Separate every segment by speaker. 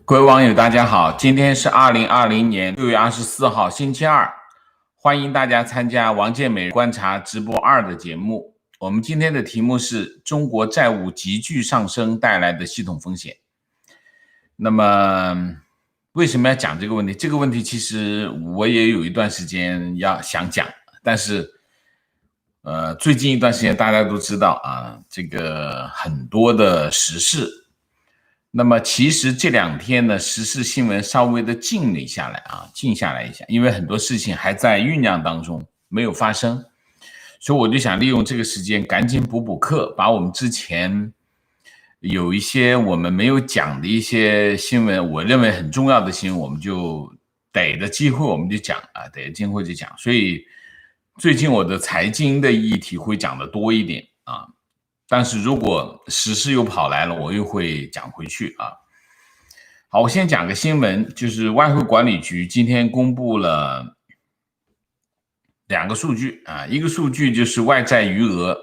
Speaker 1: 各位网友，大家好，今天是2020年6月24号，星期二，欢迎大家参加王健美观察直播2的节目。我们今天的题目是中国债务急剧上升带来的系统风险。那么为什么要讲这个问题？这个问题其实我也有一段时间想讲，但是最近一段时间大家都知道啊，这个很多的时事。那么其实这2天呢，时事新闻稍微的静下来一下，因为很多事情还在酝酿当中，没有发生，所以我就想利用这个时间赶紧补课，把我们之前有一些我们没有讲的一些新闻，我认为很重要的新闻，我们就逮着机会我们就讲啊，逮着机会就讲。所以最近我的财经的议题会讲的多一点啊。但是如果时事又跑来了，我又会讲回去啊。好，我先讲个新闻，就是外汇管理局今天公布了2个数据啊，一个数据就是外债余额，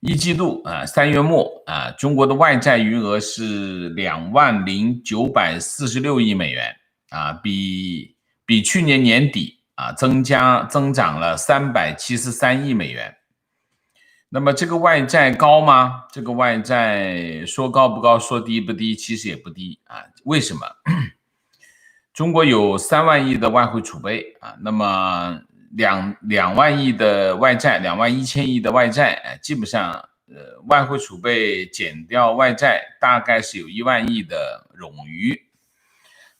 Speaker 1: 一季度3月末中国的外债余额是20946亿美元啊，比去年年底增长了373亿美元。那么这个外债高吗？这个外债说高不高，说低不低，其实也不低啊。为什么？中国有3万亿的外汇储备啊，那么2万亿的外债，2万1000亿的外债，基本上外汇储备减掉外债，大概是有1万亿的冗余。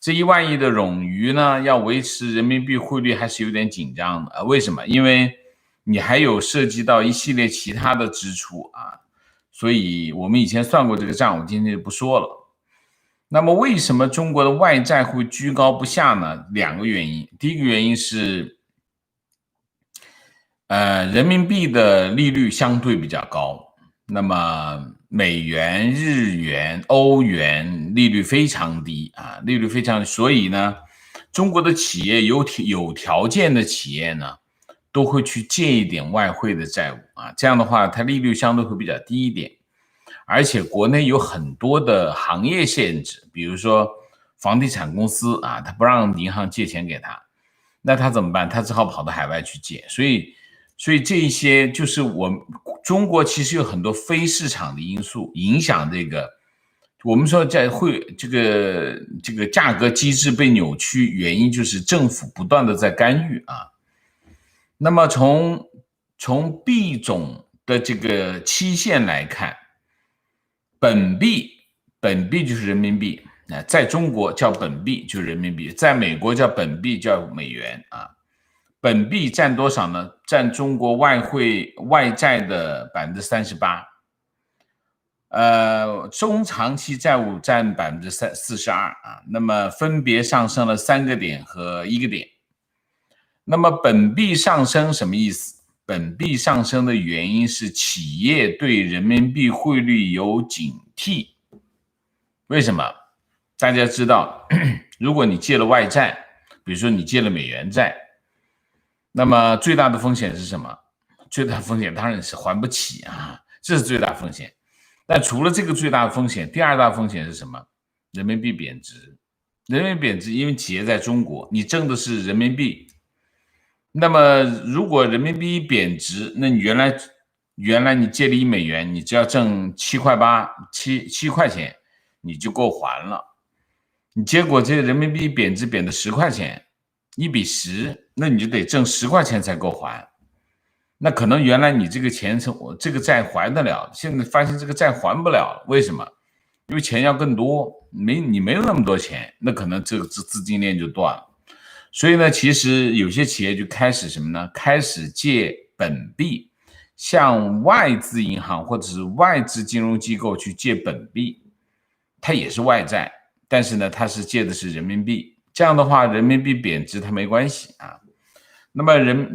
Speaker 1: 这1万亿的冗余呢，要维持人民币汇率还是有点紧张的为什么？因为你还有涉及到一系列其他的支出所以我们以前算过这个账，我今天就不说了。那么为什么中国的外债会居高不下呢？2个原因。第一个原因是人民币的利率相对比较高，那么美元、日元、欧元利率非常低利率非常低，所以呢，中国的企业有条件的企业呢，都会去借一点外汇的债务这样的话它利率相对会比较低一点，而且国内有很多的行业限制，比如说房地产公司它不让银行借钱给他，那他怎么办？他只好跑到海外去借，所以这一些就是中国其实有很多非市场的因素影响这个，我们说这个价格机制被扭曲，原因就是政府不断的在干预那么从币种的这个期限来看，本币就是人民币在中国叫本币就是人民币，在美国叫本币叫美元本币占多少呢？占中国外债的 38%，中长期债务占 42%那么分别上升了3个点和1个点。那么本币上升什么意思？本币上升的原因是企业对人民币汇率有警惕。为什么？大家知道，如果你借了外债，比如说你借了美元债，那么最大的风险是什么？最大的风险当然是还不起这是最大风险。但除了这个最大的风险，第2大风险是什么？人民币贬值。人民币贬值，因为企业在中国，你挣的是人民币。那么如果人民币贬值，那你原来你借了1美元，你只要挣7块钱，你就够还了。你结果这个人民币贬值贬的10块钱，1比10，那你就得挣10块钱才够还。那可能原来你这个钱这个债还得了，现在发现这个债还不了了，为什么？因为钱要更多，你没有那么多钱，那可能这个资金链就断了。所以呢，其实有些企业就开始什么呢？开始借本币，向外资银行或者是外资金融机构去借本币，它也是外债，但是呢，它是借的是人民币。这样的话，人民币贬值它没关系那么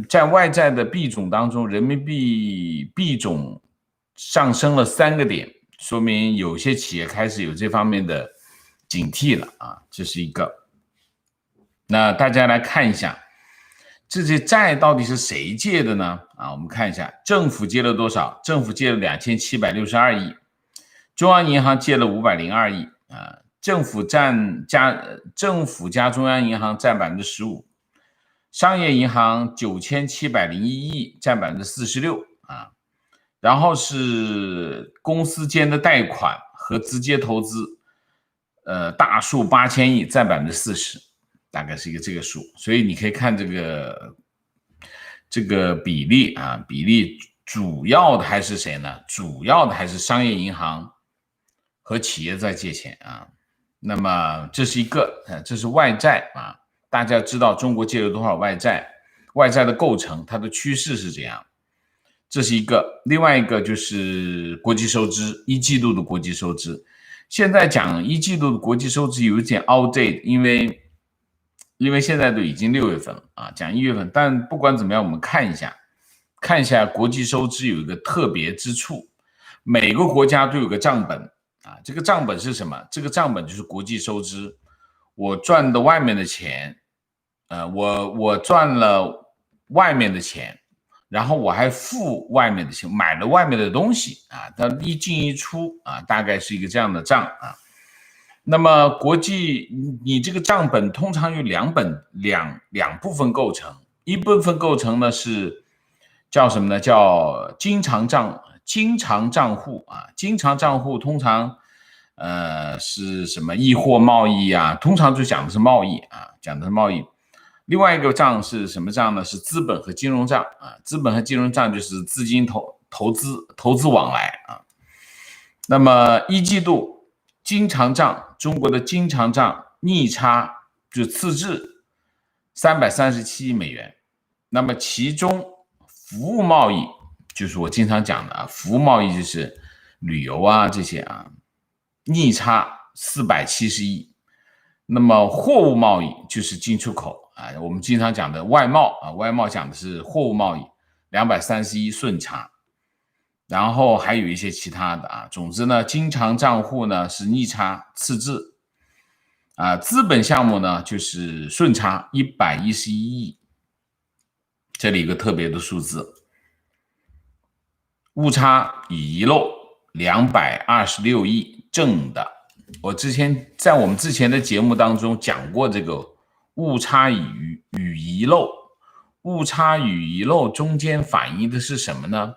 Speaker 1: 在外债的币种当中，人民币币种上升了3个点，说明有些企业开始有这方面的警惕了这是一个。那大家来看一下，这些债到底是谁借的呢？我们看一下，政府借了多少？政府借了2762亿，中央银行借了502亿政府加中央银行占15%，商业银行9701亿占46%啊。然后是公司间的贷款和直接投资，大数8000亿占40%，大概是一个这个数。所以你可以看这个比例啊，比例主要的还是谁呢？主要的还是商业银行和企业在借钱啊。那么这是一个，这是外债啊。大家知道中国借了多少外债，外债的构成，它的趋势是这样。这是一个，另外一个就是国际收支，一季度的国际收支。现在讲一季度的国际收支有一点 outdate， 因为现在都已经6月份了啊，讲1月份。但不管怎么样，我们看一下国际收支有一个特别之处，每个国家都有个账本啊，这个账本是什么？这个账本就是国际收支，我赚的外面的钱，我赚了外面的钱。然后我还付外面的钱，买了外面的东西啊，它一进一出啊，大概是一个这样的账啊。那么国际，你这个账本通常由两部分构成，一部分构成呢是叫什么呢？叫经常账户啊，经常账户通常是什么易货贸易啊，通常就讲的是贸易啊，讲的是贸易。另外一个账是什么账呢？是资本和金融账啊。资本和金融账就是资金投资往来啊。那么一季度经常账，中国的经常账逆差就赤字337亿美元。那么其中服务贸易就是我经常讲的啊，服务贸易就是旅游啊这些啊，逆差470亿。那么货物贸易就是进出口。我们经常讲的外贸啊，外贸讲的是货物贸易，231顺差，然后还有一些其他的啊。总之呢，经常账户呢是逆差赤字啊，资本项目呢就是顺差111亿，这里有个特别的数字，误差与遗漏226亿正的。我之前在我们之前的节目当中讲过这个误差与遗漏，误差与遗漏中间反映的是什么呢？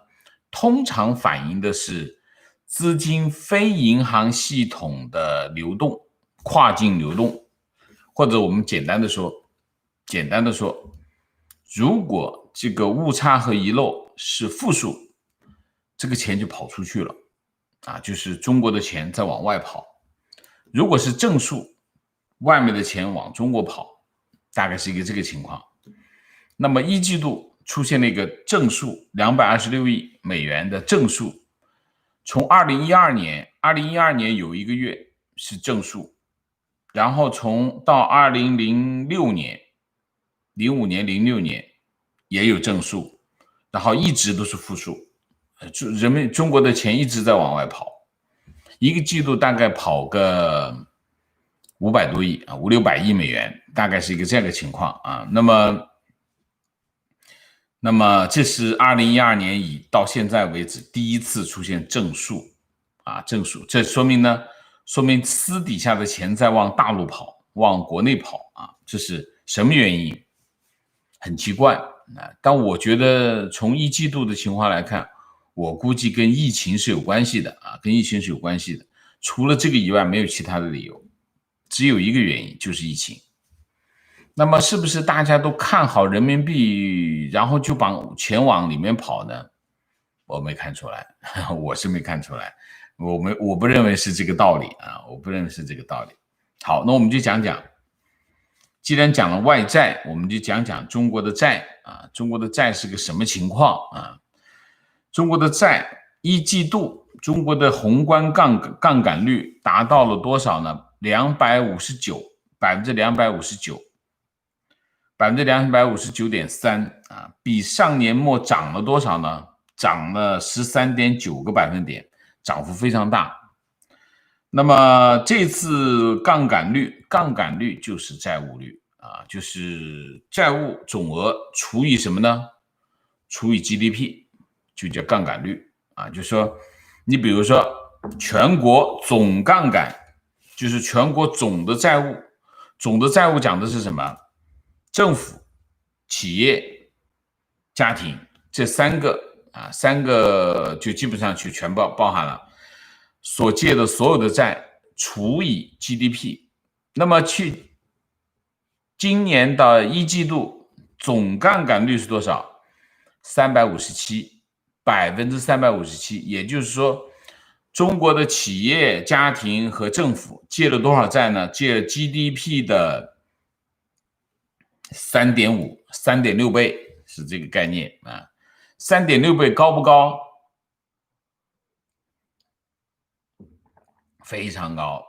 Speaker 1: 通常反映的是资金非银行系统的流动，跨境流动，或者我们简单的说，如果这个误差和遗漏是负数，这个钱就跑出去了啊，就是中国的钱在往外跑。如果是正数，外面的钱往中国跑，大概是一个这个情况。那么一季度出现了一个正数226亿美元的正数，从2012年有一个月是正数，然后到2006年、05年、06年也有正数，然后一直都是负数。中国的钱一直在往外跑，一个季度大概跑个500多亿啊，500-600亿美元，大概是一个这样的情况啊。那么这是2012年到现在为止第一次出现正数啊，正数，这说明私底下的钱在往大陆跑，往国内跑啊，这是什么原因？很奇怪啊。但我觉得从一季度的情况来看，我估计跟疫情是有关系的啊，跟疫情是有关系的。除了这个以外，没有其他的理由，只有一个原因，就是疫情。那么是不是大家都看好人民币，然后就把钱往里面跑呢？我没看出来，我是没看出来，我不认为是这个道理啊，我不认为是这个道理。好，那我们就讲讲，既然讲了外债，我们就讲讲中国的债啊，中国的债是个什么情况啊？中国的债一季度，中国的宏观杠杆率达到了多少呢？259%，259.3%啊，比上年末涨了多少呢？涨了13.9个百分点，涨幅非常大。那么这次杠杆率就是债务率啊，就是债务总额除以什么呢？除以 GDP， 就叫杠杆率啊。就是说，你比如说全国总杠杆就是全国总的债务。总的债务讲的是什么？政府、企业、家庭这三个就基本上就全包含了所借的所有的债除以 GDP。那么今年的一季度总杠杆率是多少？357%，357%，也就是说，中国的企业、家庭和政府借了多少债呢？借了 GDP 的3.6倍，是这个概念啊。3.6倍高不高？非常高，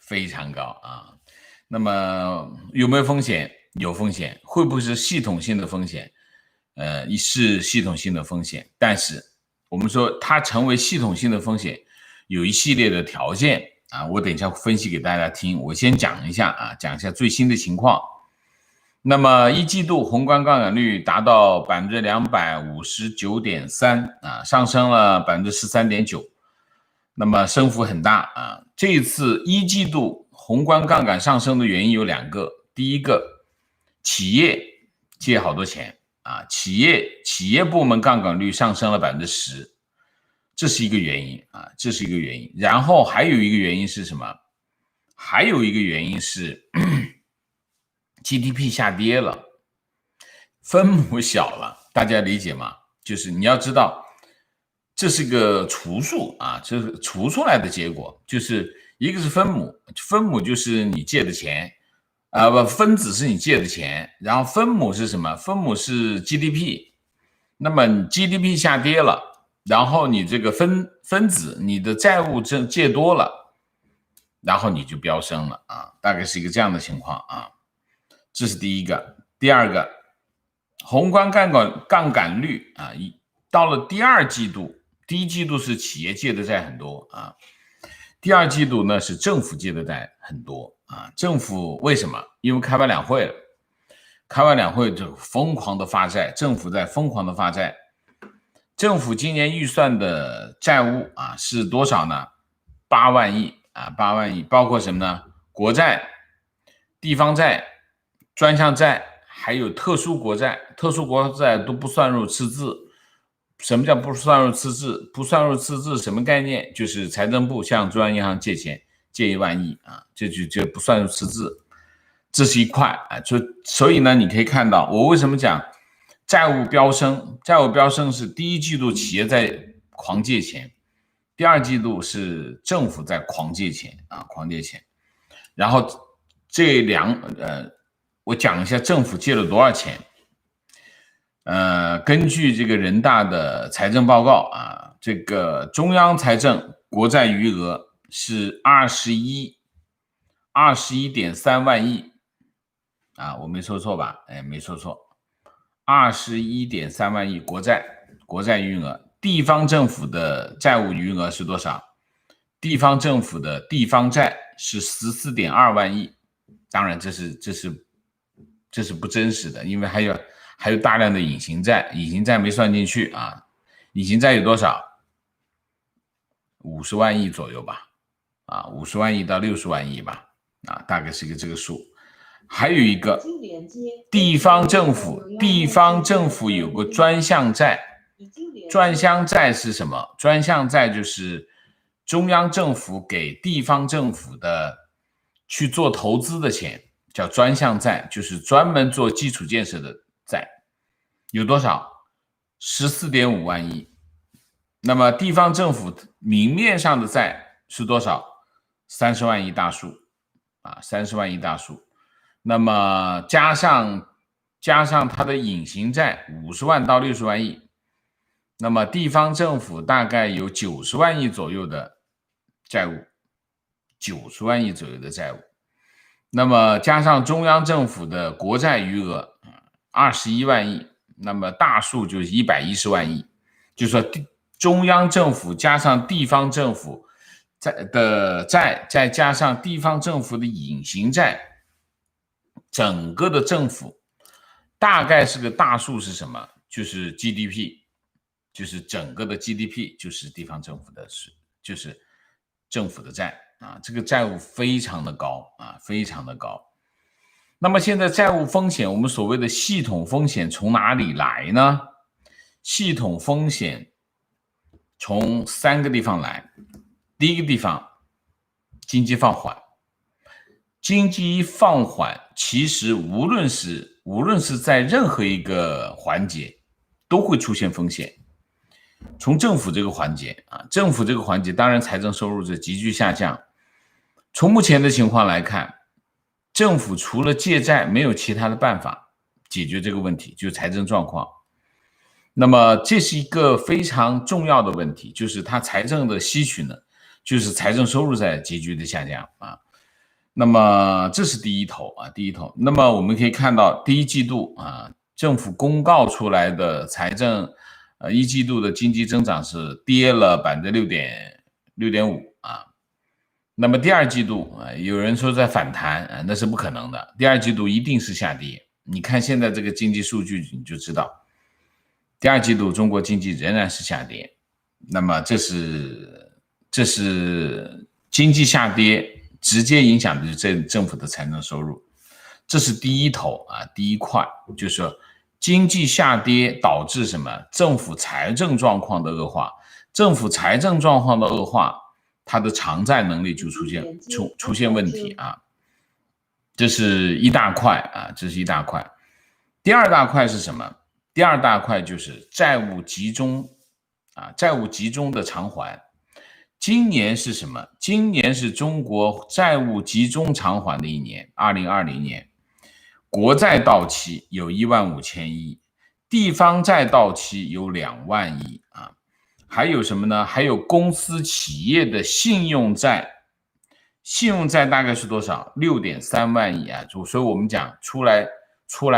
Speaker 1: 非常高啊。那么有没有风险？有风险。会不会是系统性的风险？是系统性的风险。但是我们说它成为系统性的风险，有一系列的条件啊。我等一下分析给大家听。我先讲一下最新的情况。那么一季度宏观杠杆率达到259.3%啊，上升了13.9%。那么升幅很大啊！这一次一季度宏观杠杆上升的原因有2个，第一个，企业借好多钱啊，企业部门杠杆率上升了10%，这是一个原因啊，这是一个原因。然后还有一个原因是什么？还有一个原因是GDP 下跌了，分母小了，大家理解吗？就是你要知道。这是个除数啊，这是除出来的结果，就是一个是分母，分母就是你借的钱，分子是你借的钱，然后分母是什么？分母是 GDP， 那么你 GDP 下跌了，然后你这个分子，你的债务借多了，然后你就飙升了啊，大概是一个这样的情况啊，这是第一个。第二个，宏观杠杆率啊，到了第二季度。第一季度是企业借的债很多啊，第二季度呢是政府借的债很多啊。政府为什么？因为开完两会了，开完两会就疯狂的发债，政府在疯狂的发债。政府今年预算的债务啊是多少呢？8万亿啊，8万亿，包括什么呢？国债、地方债、专项债，还有特殊国债，特殊国债都不算入赤字。什么叫不算入赤字？不算入赤字什么概念？就是财政部向中央银行借钱，借1万亿啊，这就不算入赤字，这是一块啊。所以呢，你可以看到我为什么讲债务飙升？债务飙升是第一季度企业在狂借钱，第二季度是政府在狂借钱啊，狂借钱。然后我讲一下政府借了多少钱。根据这个人大的财政报告啊，这个中央财政国债余额是21.3万亿啊，我没说错吧？没说错，21.3万亿国债余额。地方政府的债务余额是多少？地方政府的地方债是14.2万亿，当然这是不真实的，因为还有大量的隐形债，隐形债没算进去啊。隐形债有多少？50万亿左右吧，啊，50万亿到60万亿吧，啊，大概是一个这个数。还有一个地方政府有个专项债，专项债是什么？专项债就是中央政府给地方政府的去做投资的钱，叫专项债，就是专门做基础建设的债，有多少？14.5万亿。那么地方政府明面上的债是多少？30万亿大数啊，30万亿大数。那么加上它的隐形债50万到60万亿，那么地方政府大概有90万亿左右的债务，90万亿左右的债务。那么加上中央政府的国债余额21万亿，那么大数就是110万亿，就是说中央政府加上地方政府的债，再加上地方政府的隐形债，整个的政府大概是个大数是什么？就是 GDP， 就是整个的 GDP 就是地方政府的，就是政府的债啊，这个债务非常的高啊，非常的高。那么现在债务风险，我们所谓的系统风险从哪里来呢？系统风险从3个地方来。第一个地方，经济放缓。经济放缓，其实无论是在任何一个环节，都会出现风险。从政府这个环节啊，政府这个环节当然财政收入是急剧下降。从目前的情况来看，政府除了借债没有其他的办法解决这个问题，就是财政状况。那么这是一个非常重要的问题，就是它财政的吸取呢，就是财政收入在急剧的下降啊。那么这是第一头。那么我们可以看到第一季度啊，政府公告出来的财政一季度的经济增长是跌了6.5%啊。那么第二季度啊，有人说在反弹啊，那是不可能的，第二季度一定是下跌。你看现在这个经济数据你就知道，第二季度中国经济仍然是下跌。那么这是经济下跌直接影响的就是政府的财政收入，这是第一头啊，第一块，就是说经济下跌导致什么？政府财政状况的恶化，政府财政状况的恶化，它的偿债能力就出现问题啊，这是一大块啊，这是一大块。第二大块是什么？第二大块就是债务集中啊，债务集中的偿还。今年是什么？今年是中国债务集中偿还的一年，2020年，国债到期有15000亿，地方债到期有2万亿啊。还有什么呢？还有公司企业的信用债，信用债大概是多少？6.3万亿啊。所以我们讲出来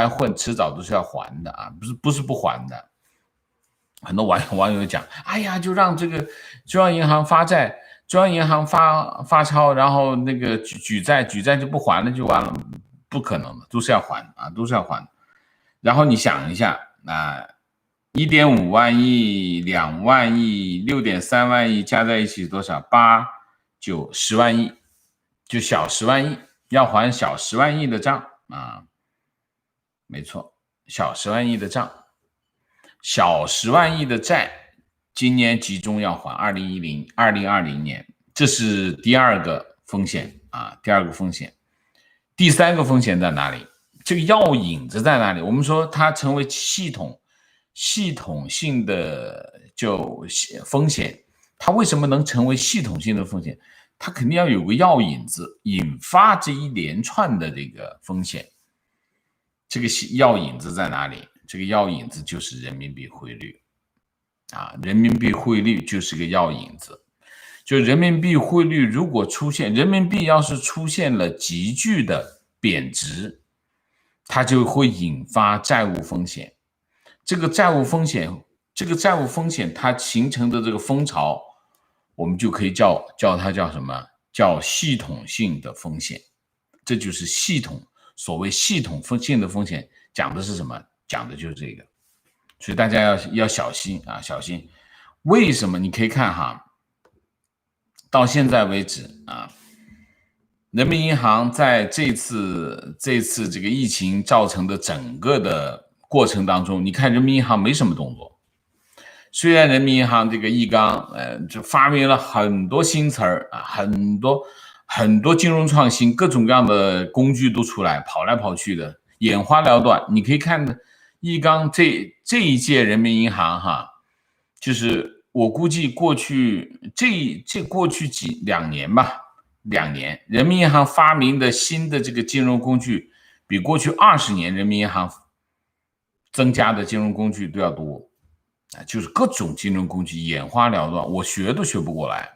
Speaker 1: 混，迟早都是要还的啊，不是不还的。很多网友讲，哎呀，就让这个中央银行发债，中央银行发钞，然后那个举债就不还了就完了，不可能的，都是要还啊，都是要还。然后你想一下啊，1.5万亿、2万亿、6.3万亿加在一起多少？8、9、10万亿，就小10万亿，要还小10万亿的账啊，没错，小10万亿的账。小10万亿的债，今年集中要还2020年，这是第二个风险啊，第二个风险。第三个风险在哪里？这个药引子在哪里？我们说它成为系统性的就风险，它为什么能成为系统性的风险？它肯定要有个药引子，引发这一连串的这个风险。这个药引子在哪里？这个药引子就是人民币汇率啊，人民币汇率就是个药引子。就人民币汇率如果人民币要是出现了急剧的贬值，它就会引发债务风险。这个债务风险它形成的这个风潮，我们就可以叫它叫什么？叫系统性的风险。这就是所谓系统性的风险，讲的是什么？讲的就是这个。所以大家要小心啊，小心。为什么？你可以看哈，到现在为止啊，人民银行在这次这个疫情造成的整个的过程当中，你看人民银行没什么动作。虽然人民银行这个易纲就发明了很多新词儿啊，很多金融创新，各种各样的工具都出来，跑来跑去的，眼花缭乱。你可以看易纲这一届人民银行哈，就是我估计过去2年吧，2年，人民银行发明的新的这个金融工具，比过去20年人民银行增加的金融工具都要多啊，就是各种金融工具眼花缭乱，我学都学不过来，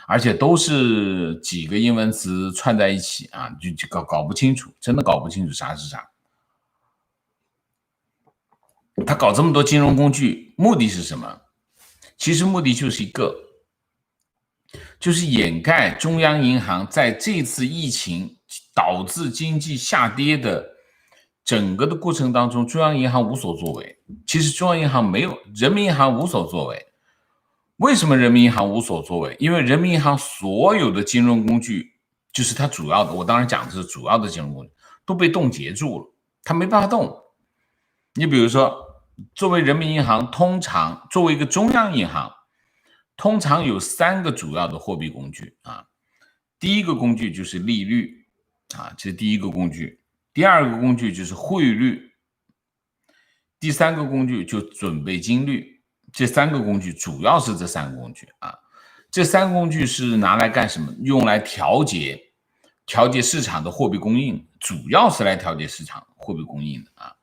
Speaker 1: 而且都是几个英文词串在一起啊，就搞不清楚，真的搞不清楚啥是啥。他搞这么多金融工具，目的是什么？其实目的就是一个，就是掩盖中央银行在这次疫情导致经济下跌的整个的过程当中，中央银行无所作为。其实中央银行没有，人民银行无所作为。为什么人民银行无所作为？因为人民银行所有的金融工具，就是它主要的，我当然讲的是主要的金融工具，都被冻结住了，它没办法动。你比如说，作为人民银行，通常作为一个中央银行，通常有3个主要的货币工具啊。第一个工具就是利率啊，这是第一个工具。第二个工具就是汇率，第三个工具就准备金率。这3个工具主要是这3个工具啊。这3个工具是拿来干什么？用来调节市场的货币供应，主要是来调节市场货币供应的啊。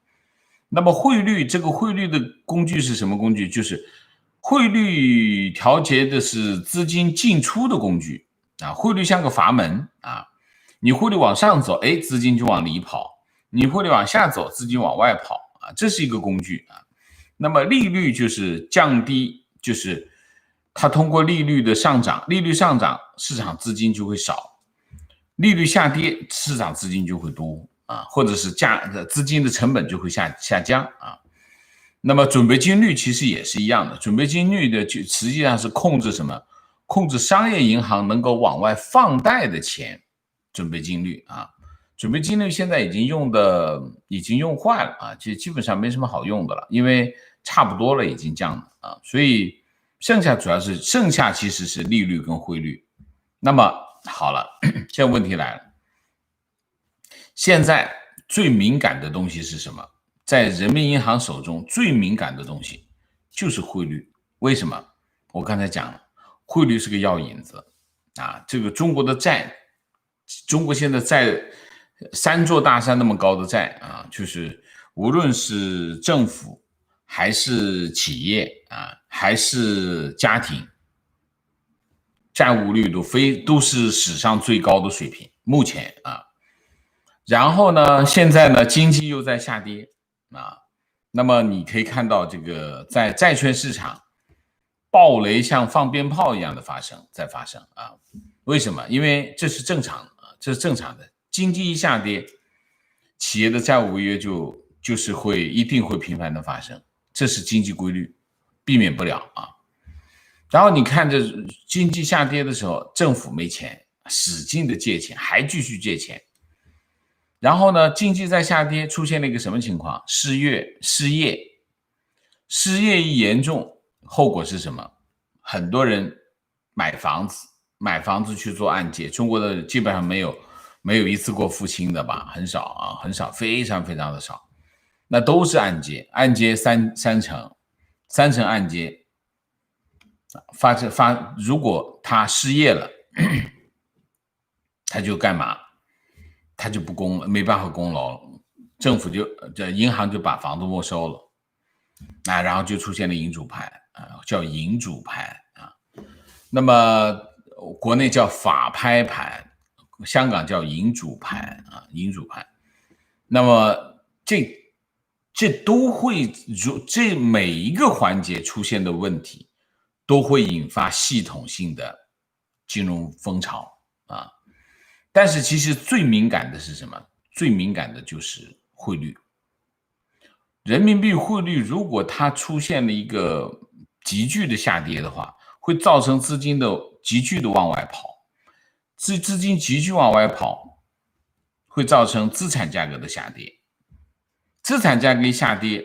Speaker 1: 那么汇率，这个汇率的工具是什么工具？就是汇率调节的是资金进出的工具啊。汇率像个阀门啊，你汇率往上走，资金就往里跑；你汇率往下走，资金往外跑啊，这是一个工具啊。那么利率就是降低，就是它通过利率的上涨，利率上涨，市场资金就会少；利率下跌，市场资金就会多啊，或者是资金的成本就会下降啊。那么准备金率其实也是一样的，准备金率的就实际上是控制什么？控制商业银行能够往外放贷的钱，准备金率啊。准备金率现在已经用坏了啊，就基本上没什么好用的了，因为差不多了，已经降了啊，所以剩下其实是利率跟汇率。那么好了，现在问题来了，现在最敏感的东西是什么？在人民银行手中最敏感的东西就是汇率。为什么？我刚才讲了，汇率是个药引子啊。这个中国现在债3座大山那么高的债啊，就是无论是政府还是企业啊，还是家庭，债务率都是史上最高的水平，目前啊。然后呢，现在呢，经济又在下跌啊，那么你可以看到这个在债券市场暴雷像放鞭炮一样的发生啊。为什么？因为这是正常的啊，这是正常的。经济一下跌，企业的债务违约就是一定会频繁的发生，这是经济规律，避免不了啊。然后你看这经济下跌的时候，政府没钱，使劲的借钱，还继续借钱。然后呢，经济在下跌，出现了一个什么情况？失业一严重，后果是什么？很多人买房子去做按揭，中国的基本上没有一次过付清的吧，很少啊，很少，非常非常的少。那都是按揭三成按揭，如果他失业了，他就干嘛？他就不供了，没办法供楼了，政府银行就把房子没收了啊，然后就出现了银主盘啊，叫银主盘啊。那么国内叫法拍盘，香港叫银主盘啊，银主盘。那么这都会，这每一个环节出现的问题，都会引发系统性的金融风潮啊。但是其实最敏感的是什么？最敏感的就是汇率。人民币汇率如果它出现了一个急剧的下跌的话，会造成资金的急剧的往外跑。资金急剧往外跑，会造成资产价格的下跌。资产价格一下跌，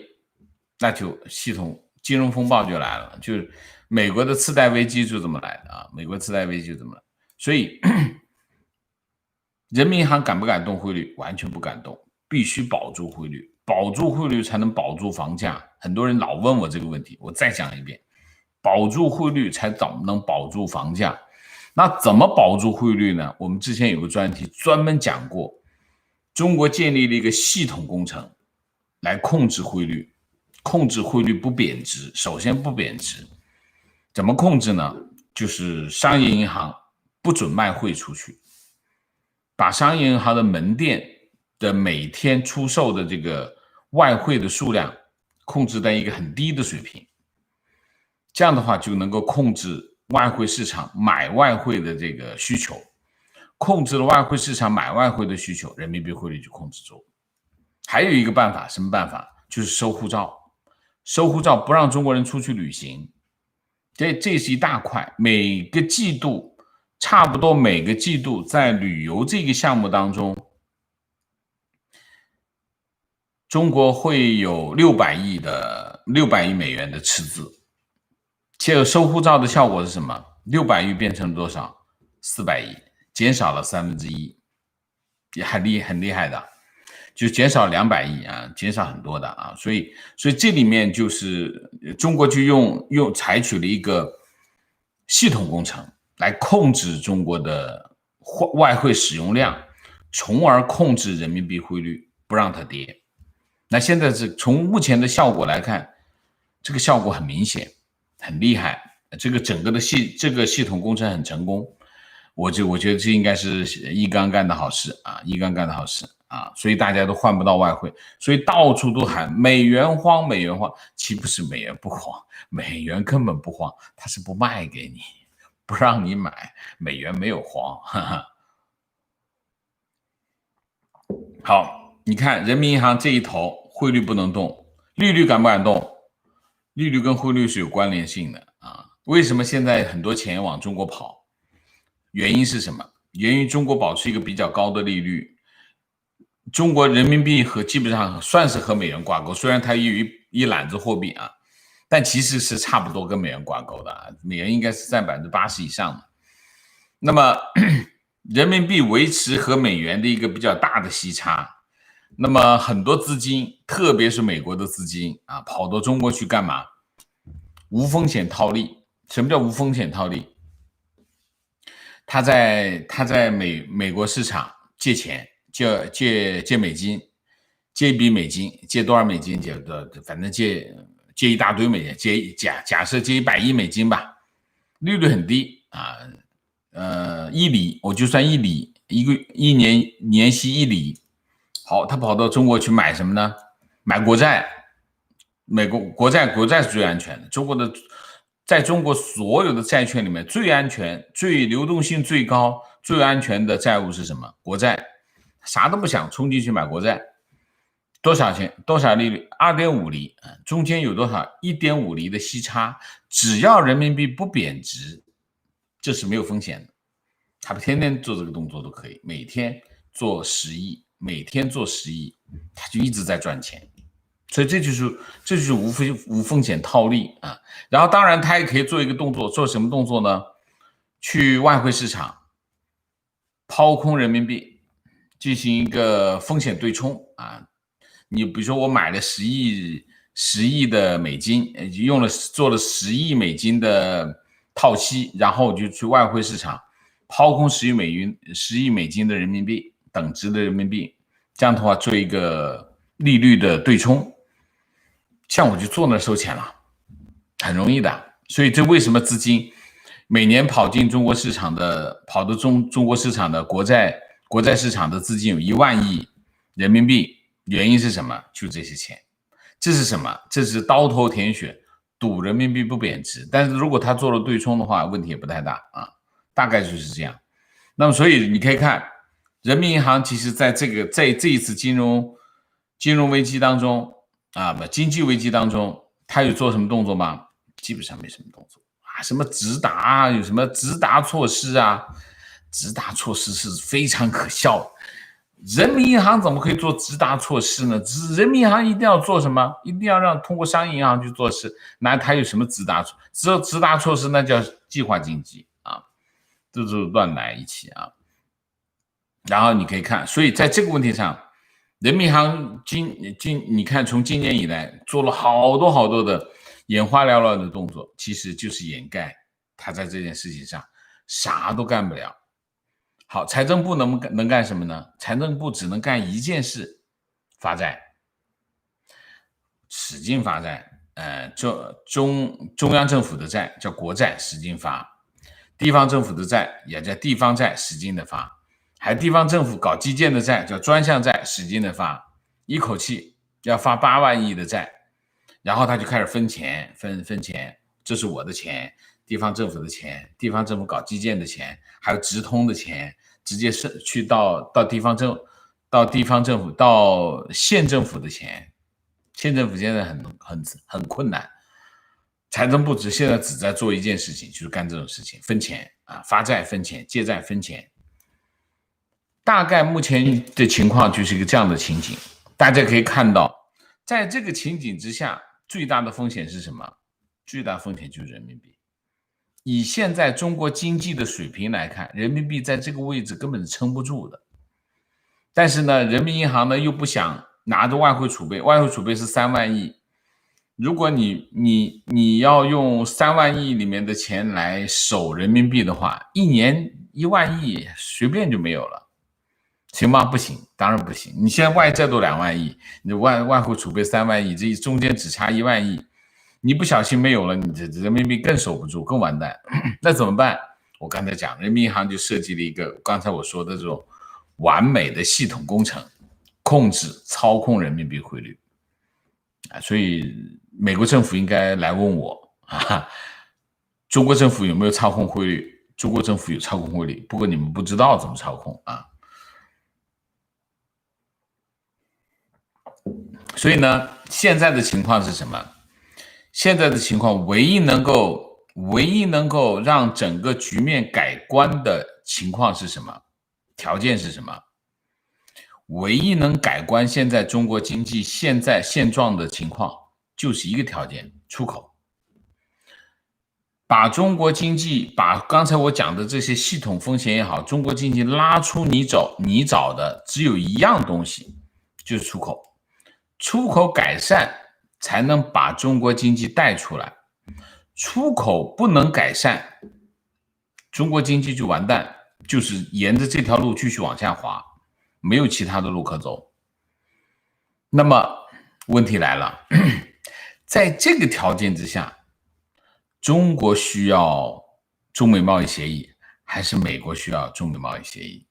Speaker 1: 那就系统金融风暴就来了。就是美国的次贷危机就这么来的啊，美国次贷危机就这么来。所以人民银行敢不敢动汇率？完全不敢动，必须保住汇率，保住汇率才能保住房价。很多人老问我这个问题，我再讲一遍，保住汇率才能保住房价。那怎么保住汇率呢？我们之前有个专题专门讲过，中国建立了一个系统工程来控制汇率，控制汇率不贬值。首先不贬值，怎么控制呢？就是商业银行不准卖汇出去，把商业银行的门店的每天出售的这个外汇的数量控制在一个很低的水平，这样的话就能够控制外汇市场买外汇的这个需求，控制了外汇市场买外汇的需求，人民币汇率就控制住。还有一个办法，什么办法？就是收护照，收护照不让中国人出去旅行，这是一大块，每个季度差不多每个季度在旅游这个项目当中，中国会有600亿美元的赤字，且收护照的效果是什么？600亿变成了多少？400亿，减少了1/3，也很厉害的，就减少200亿啊，减少很多的啊，所以这里面就是中国就采取了一个系统工程来控制中国的外汇使用量，从而控制人民币汇率，不让它跌。那现在是从目前的效果来看，这个效果很明显，很厉害，这个整个的这个系统工程很成功。我觉得这应该是一刚干的好事啊，一刚干的好事啊，所以大家都换不到外汇，所以到处都喊美元荒，美元荒，岂不是美元不荒？美元根本不荒，它是不卖给你，不让你买，美元没有荒。哈哈。好，你看人民银行这一头，汇率不能动，利率敢不敢动？利率跟汇率是有关联性的啊。为什么现在很多钱往中国跑？原因是什么？源于中国保持一个比较高的利率，中国人民币基本上算是和美元挂钩，虽然它有一揽子货币啊，但其实是差不多跟美元挂钩的啊，美元应该是占80%以上的。那么人民币维持和美元的一个比较大的息差，那么很多资金，特别是美国的资金啊，跑到中国去干嘛？无风险套利。什么叫无风险套利？他在美国市场借钱，借美金，借一笔美金，借多少美金？反正借一大堆美金，假设借100亿美金吧，利率很低啊，1厘，我就算1厘，一年年息1厘。好，他跑到中国去买什么呢？买国债，美国国债是最安全的，在中国所有的债券里面最安全、最流动性最高、最安全的债务是什么？国债。啥都不想，冲进去买国债，多少钱？多少利率？2.5厘，中间有多少？1.5厘的息差，只要人民币不贬值，这是没有风险的。他们天天做这个动作都可以，每天做10亿，每天做10亿，他就一直在赚钱。所以这就是无风险套利啊。然后当然他也可以做一个动作，做什么动作呢？去外汇市场抛空人民币，进行一个风险对冲啊。你比如说我买了10亿的美金，做了10亿美金的套息，然后我就去外汇市场抛空10亿美金的人民币，等值的人民币，这样的话做一个利率的对冲。像我就坐那收钱了，很容易的。所以这为什么资金每年跑到中国市场的国债市场的资金有1万亿人民币，原因是什么？就这些钱。这是什么？这是刀头舔血，赌人民币不贬值。但是如果他做了对冲的话，问题也不太大啊，大概就是这样。那么所以你可以看，人民银行其实在这一次金融危机当中经济危机当中，他有做什么动作吗？基本上没什么动作啊，什么直达有什么直达措施啊？直达措施是非常可笑的。人民银行怎么可以做直达措施呢？人民银行一定要做什么？一定要通过商业银行去做事。那它有什么直达措施？只有直达措施，那叫计划经济啊，这是乱来一气啊。然后你可以看，所以在这个问题上，人民银行你看从今年以来做了好多的眼花缭乱的动作，其实就是掩盖他在这件事情上啥都干不了。好，财政部能干什么呢？财政部只能干一件事，发债，使劲发债。中央政府的债叫国债，使劲发；地方政府的债也叫地方债，使劲的发。还地方政府搞基建的债叫专项债，使劲的发，一口气要发8万亿的债，然后他就开始分钱，分钱，这是我的钱，地方政府的钱，地方政府搞基建的钱，还有直通的钱，直接是去到地方政府到县政府的钱，县政府现在很困难，财政部现在只在做一件事情，就是干这种事情，分钱啊，发债分钱，借债分钱。大概目前的情况就是一个这样的情景，大家可以看到，在这个情景之下，最大的风险是什么？最大风险就是人民币。以现在中国经济的水平来看，人民币在这个位置根本是撑不住的。但是呢，人民银行呢又不想拿着外汇储备，外汇储备是3万亿，如果你要用3万亿里面的钱来守人民币的话，一年1万亿随便就没有了，行吗？不行，当然不行。你现在外债都2万亿，你外汇储备3万亿，这中间只差1万亿，你不小心没有了，你这人民币更守不住，更完蛋。那怎么办？我刚才讲，人民银行就设计了一个刚才我说的这种完美的系统工程，操控人民币汇率啊。所以美国政府应该来问我啊，中国政府有没有操控汇率？中国政府有操控汇率，不过你们不知道怎么操控啊。所以呢，现在的情况是什么？现在的情况唯一能够让整个局面改观的情况是什么？条件是什么？唯一能改观现在中国经济现状的情况，就是一个条件：出口。把中国经济，把刚才我讲的这些系统风险也好，中国经济拉出泥沼的，只有一样东西，就是出口。出口改善才能把中国经济带出来，出口不能改善，中国经济就完蛋，就是沿着这条路继续往下滑，没有其他的路可走。那么问题来了，在这个条件之下，中国需要中美贸易协议，还是美国需要中美贸易协议？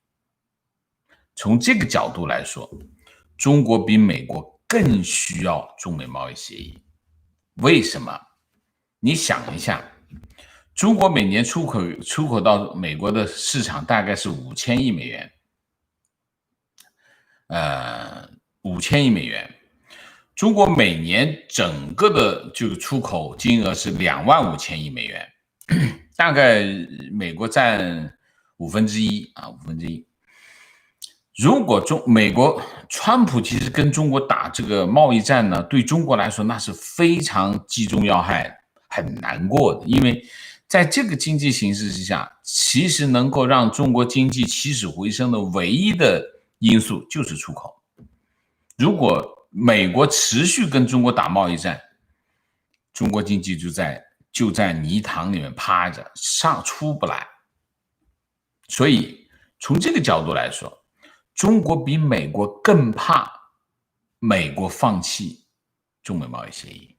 Speaker 1: 从这个角度来说，中国比美国更需要中美贸易协议。为什么？你想一下，中国每年出口到美国的市场大概是5000亿美元，5000亿美元。中国每年整个的这个出口金额是25000亿美元，大概美国占1/5啊，1/5。如果美国川普其实跟中国打这个贸易战呢，对中国来说那是非常击中要害，很难过的。因为在这个经济形势之下，其实能够让中国经济起死回生的唯一的因素就是出口。如果美国持续跟中国打贸易战，中国经济就在泥塘里面趴着，出不来。所以从这个角度来说，中国比美国更怕美国放弃中美贸易协议，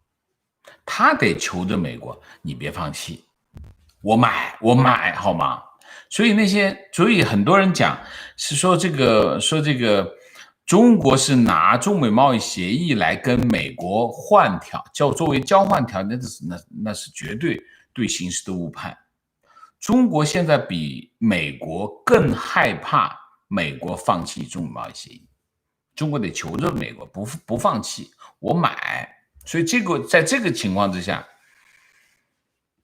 Speaker 1: 他得求着美国，你别放弃，我买好吗？所以很多人讲是说这个中国是拿中美贸易协议来跟美国作为交换条件，那是绝对对形势的误判。中国现在比美国更害怕美国放弃中美贸易协议，中国得求着美国不放弃，我买。所以在这个情况之下，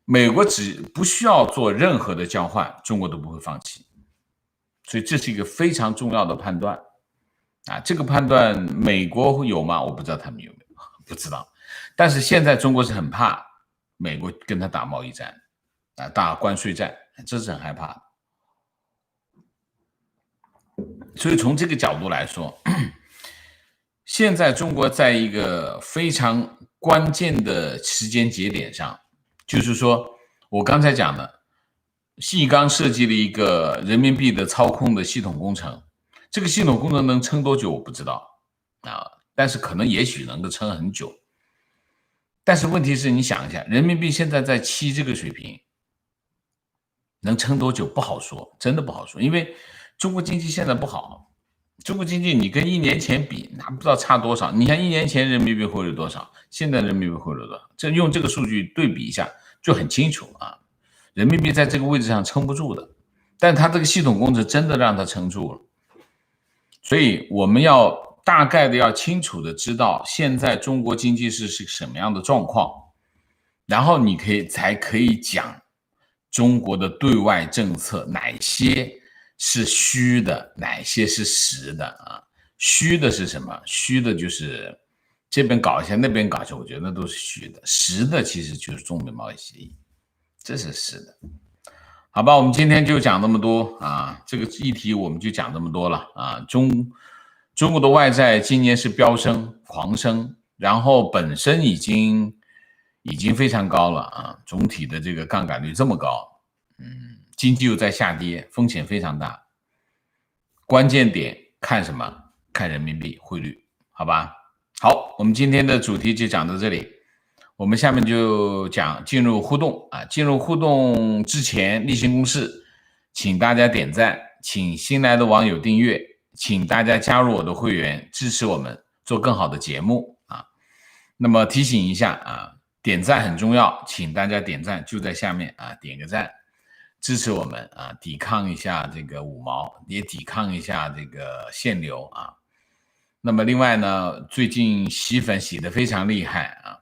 Speaker 1: 美国不需要做任何的交换，中国都不会放弃。所以这是一个非常重要的判断啊！这个判断美国有吗？我不知道他们有没有，不知道。但是现在中国是很怕美国跟他打贸易战啊，打关税战，这是很害怕的。所以从这个角度来说，现在中国在一个非常关键的时间节点上，就是说我刚才讲的，细刚设计了一个人民币的操控的系统工程，这个系统工程能撑多久我不知道啊，但是可能也许能够撑很久。但是问题是你想一下，人民币现在在7这个水平，能撑多久不好说，真的不好说，因为中国经济现在不好，中国经济你跟1年前比，那不知道差多少。你看1年前人民币汇率多少，现在人民币汇率多少，用这个数据对比一下就很清楚啊。人民币在这个位置上撑不住的，但它这个系统工程真的让它撑住了。所以我们要大概的要清楚的知道现在中国经济是什么样的状况，然后你才可以讲中国的对外政策哪些是虚的，哪些是实的啊？虚的是什么？虚的就是这边搞一下，那边搞一下，我觉得那都是虚的。实的其实就是中美贸易协议，这是实的。好吧，我们今天就讲这么多啊，这个议题我们就讲这么多了啊。中国的外债今年是飙升、狂升，然后本身已经非常高了啊，总体的这个杠杆率这么高，经济又在下跌，风险非常大。关键点看什么？看人民币汇率，好吧？好，我们今天的主题就讲到这里。我们下面就进入互动啊！进入互动之前，例行公事，请大家点赞，请新来的网友订阅，请大家加入我的会员，支持我们做更好的节目啊！那么提醒一下啊，点赞很重要，请大家点赞，就在下面啊，点个赞，支持我们啊，抵抗一下这个五毛，也抵抗一下这个限流啊！那么另外呢，最近洗粉洗得非常厉害啊！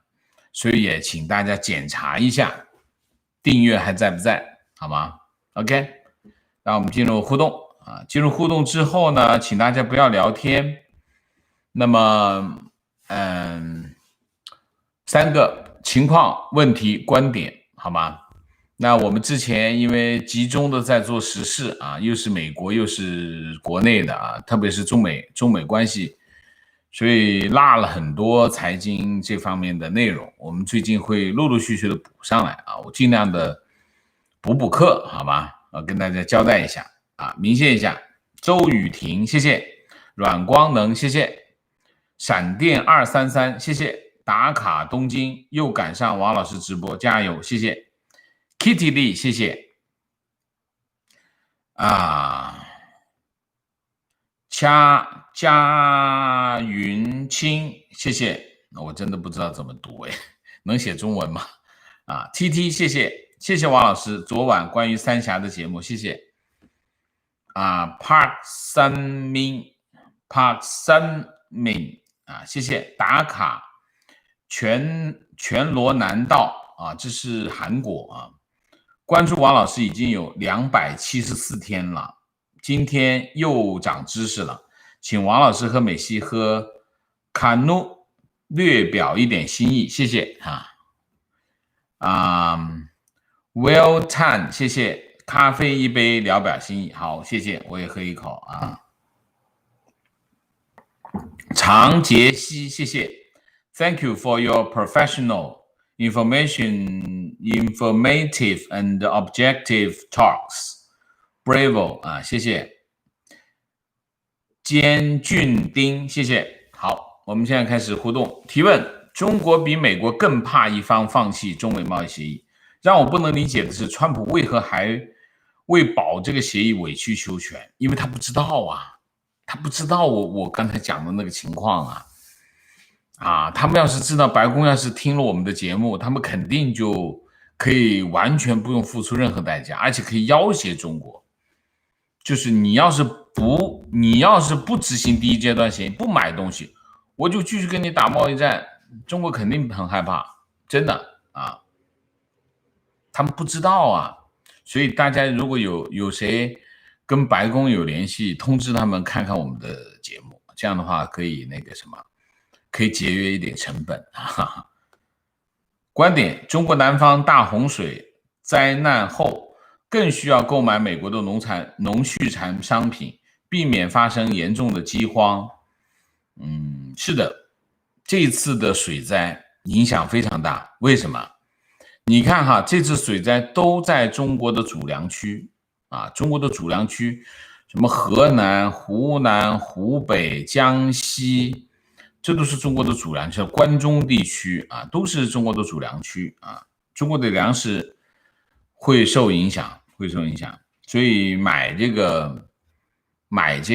Speaker 1: 所以也请大家检查一下订阅还在不在，好吗 ？OK， 那我们进入互动啊。进入互动之后呢，请大家不要聊天。那么，三个情况、问题、观点，好吗？那我们之前因为集中的在做时事啊，又是美国又是国内的啊，特别是中美关系。所以落了很多财经这方面的内容，我们最近会陆陆续续的补上来啊，我尽量的补课，好吗？跟大家交代一下啊，明谢一下。周雨婷，谢谢；阮光能，谢谢；闪电233，谢谢；打卡东京，又赶上王老师直播，加油，谢谢；Kitty Lee，谢谢。嘉云清，谢谢。我真的不知道怎么读哎，能写中文吗？TT， 谢谢，谢谢王老师。昨晚关于三峡的节目，谢谢。Park Sun Min 谢谢。打卡全罗南道啊，这是韩国啊。关注王老师已经有274天了。今天又长知识了，请王老师和美西喝卡努略表一点心意，谢谢Well Tan， 谢谢，咖啡一杯聊表心意，好，谢谢，我也喝一口啊。常杰西，谢谢 ，Thank you for your professional informative and objective talks。Bravo 谢谢。坚俊丁，谢谢。好，我们现在开始互动提问。中国比美国更怕一方放弃中美贸易协议，让我不能理解的是，川普为何还为保这个协议委曲求全？因为他不知道啊，他不知道我刚才讲的那个情况他们要是知道，白宫要是听了我们的节目，他们肯定就可以完全不用付出任何代价，而且可以要挟中国。就是你要是不执行第一阶段协议，不买东西，我就继续跟你打贸易战，中国肯定很害怕，真的他们不知道所以大家如果有谁跟白宫有联系，通知他们看看我们的节目，这样的话可以可以节约一点成本观点：中国南方大洪水灾难后，更需要购买美国的农畜产商品，避免发生严重的饥荒。是的，这次的水灾影响非常大。为什么？你看这次水灾都在中国的主粮区中国的主粮区，什么河南、湖南、湖北、江西，这都是中国的主粮区，关中地区都是中国的主粮区中国的粮食会受影响，所以买这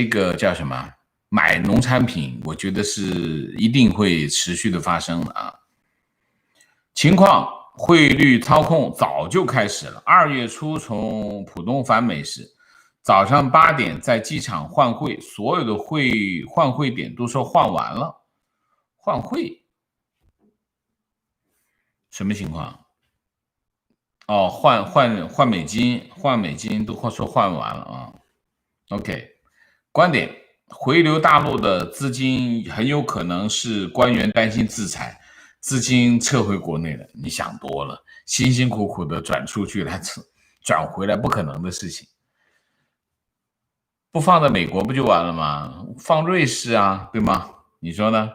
Speaker 1: 个叫什么？买农产品，我觉得是一定会持续的发生的情况，汇率操控早就开始了。2月初从浦东返美时，早上8点在机场换汇，所有的换汇点都说换完了。换汇什么情况哦，换美金，换美金都说换完了啊。OK，观点：回流大陆的资金很有可能是官员担心制裁，资金撤回国内的。你想多了，辛辛苦苦的转出去来转回来，不可能的事情。不放在美国不就完了吗？放瑞士啊，对吗？你说呢？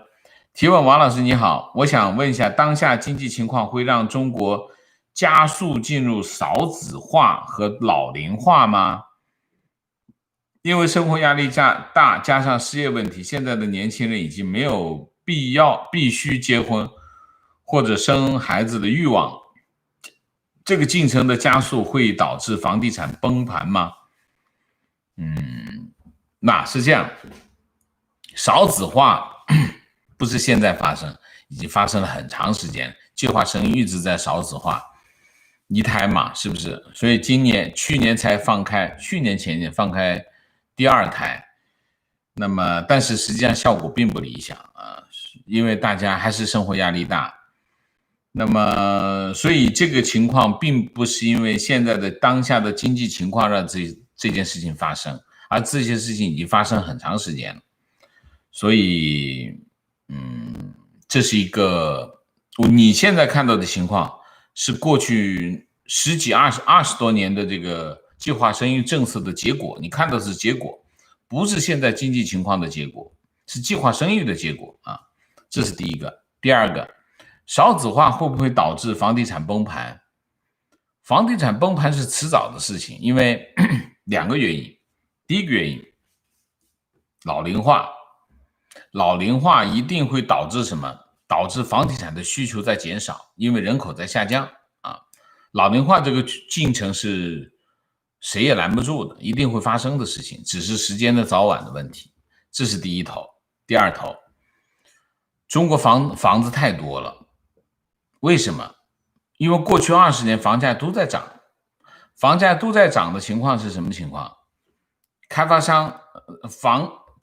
Speaker 1: 提问：王老师你好，我想问一下，当下经济情况会让中国加速进入少子化和老龄化吗？因为生活压力大，加上失业问题，现在的年轻人已经没有必须结婚或者生孩子的欲望。这个进程的加速会导致房地产崩盘吗？那是这样，少子化不是现在发生，已经发生了很长时间，计划生育一直在少子化，一胎嘛，是不是？所以去年才放开，去年前年放开第二胎，那么但是实际上效果并不理想啊，因为大家还是生活压力大。那么所以这个情况并不是因为现在的当下的经济情况让这件事情发生，而这些事情已经发生很长时间了。所以这是一个你现在看到的情况是过去十几二十多年的这个计划生育政策的结果，你看到是结果，不是现在经济情况的结果，是计划生育的结果啊，这是第一个。第二个，少子化会不会导致房地产崩盘？房地产崩盘是迟早的事情，因为两个原因。第一个原因，老龄化。老龄化一定会导致什么？导致房地产的需求在减少，因为人口在下降啊。老龄化这个进程是谁也拦不住的，一定会发生的事情，只是时间的早晚的问题。这是第一头。第二头，中国房子太多了，为什么？因为过去20年房价都在涨，房价都在涨的情况是什么情况？开发商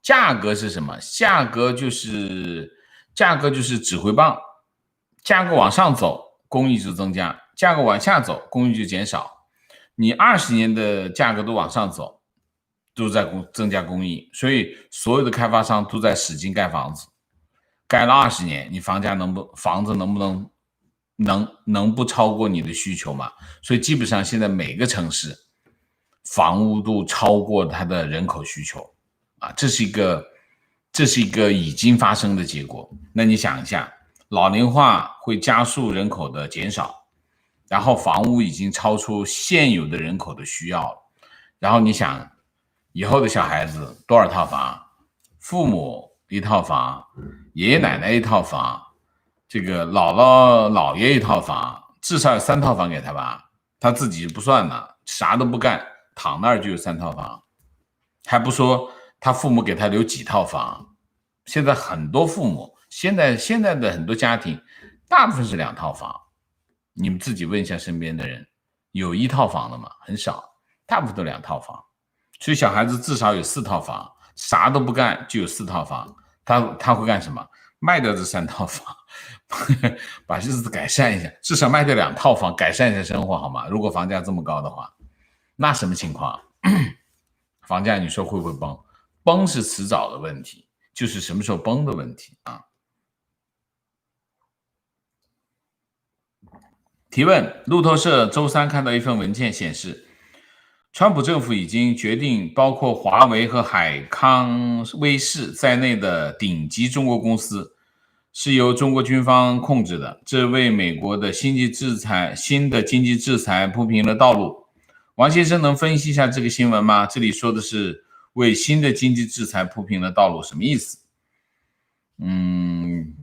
Speaker 1: 价格是什么？价格就是指挥棒，价格往上走，供应就增加；价格往下走，供应就减少。你20年的价格都往上走，都在增加供应，所以所有的开发商都在使劲盖房子，盖了20年，你房子能不能不超过你的需求吗？所以基本上现在每个城市房屋都超过它的人口需求。这是一个已经发生的结果。那你想一下，老龄化会加速人口的减少，然后房屋已经超出现有的人口的需要了，然后你想以后的小孩子多少套房？父母一套房，爷爷奶奶一套房，这个姥姥姥爷一套房，至少有3套房给他吧，他自己不算了，啥都不干，躺那儿就有3套房，还不说他父母给他留几套房。现在很多父母，现在的很多家庭大部分是2套房，你们自己问一下身边的人，有1套房的吗？很少，大部分都2套房。所以小孩子至少有4套房，啥都不干就有4套房，他会干什么？卖掉这3套房把日子改善一下，至少卖掉2套房，改善一下生活好吗？如果房价这么高的话，那什么情况？房价你说会不会崩？崩是迟早的问题，就是什么时候崩的问题啊。提问：路透社周3看到一份文件显示，川普政府已经决定包括华为和海康威视在内的顶级中国公司是由中国军方控制的，这为美国的新的经济制裁铺平了道路。王先生能分析一下这个新闻吗？这里说的是为新的经济制裁铺平了道路，什么意思？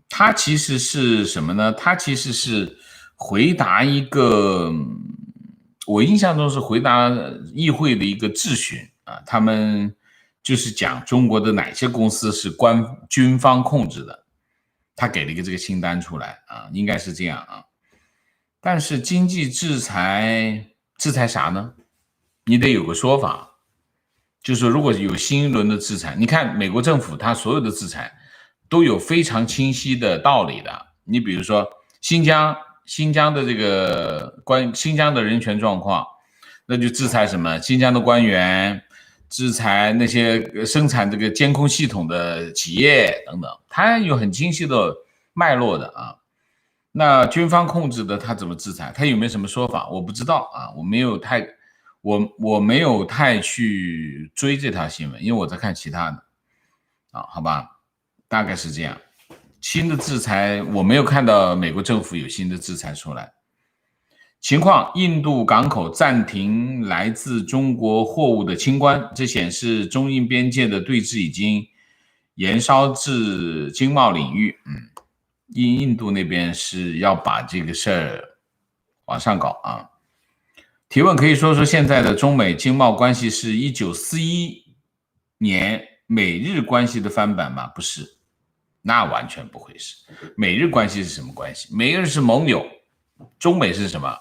Speaker 1: 它其实是什么呢？它其实是回答一个，我印象中是回答议会的一个质询啊，他们就是讲中国的哪些公司是军方控制的，他给了一个这个清单出来啊，应该是这样啊。但是经济制裁啥呢？你得有个说法，就是如果有新一轮的制裁，你看美国政府它所有的制裁都有非常清晰的道理的。你比如说新疆新疆的这个新疆的人权状况，那就制裁什么新疆的官员，制裁那些生产这个监控系统的企业等等，它有很清晰的脉络的啊。那军方控制的他怎么制裁？他有没有什么说法？我不知道啊，我没有太去追这条新闻，因为我在看其他的啊，好吧，大概是这样。新的制裁我没有看到美国政府有新的制裁出来。情况：印度港口暂停来自中国货物的清关，这显示中印边界的对峙已经延烧至经贸领域。印度那边是要把这个事儿往上搞啊。提问可以说现在的中美经贸关系是1941年美日关系的翻版吗？不是，那完全不会是。美日关系是什么关系？美日是盟友，中美是什么？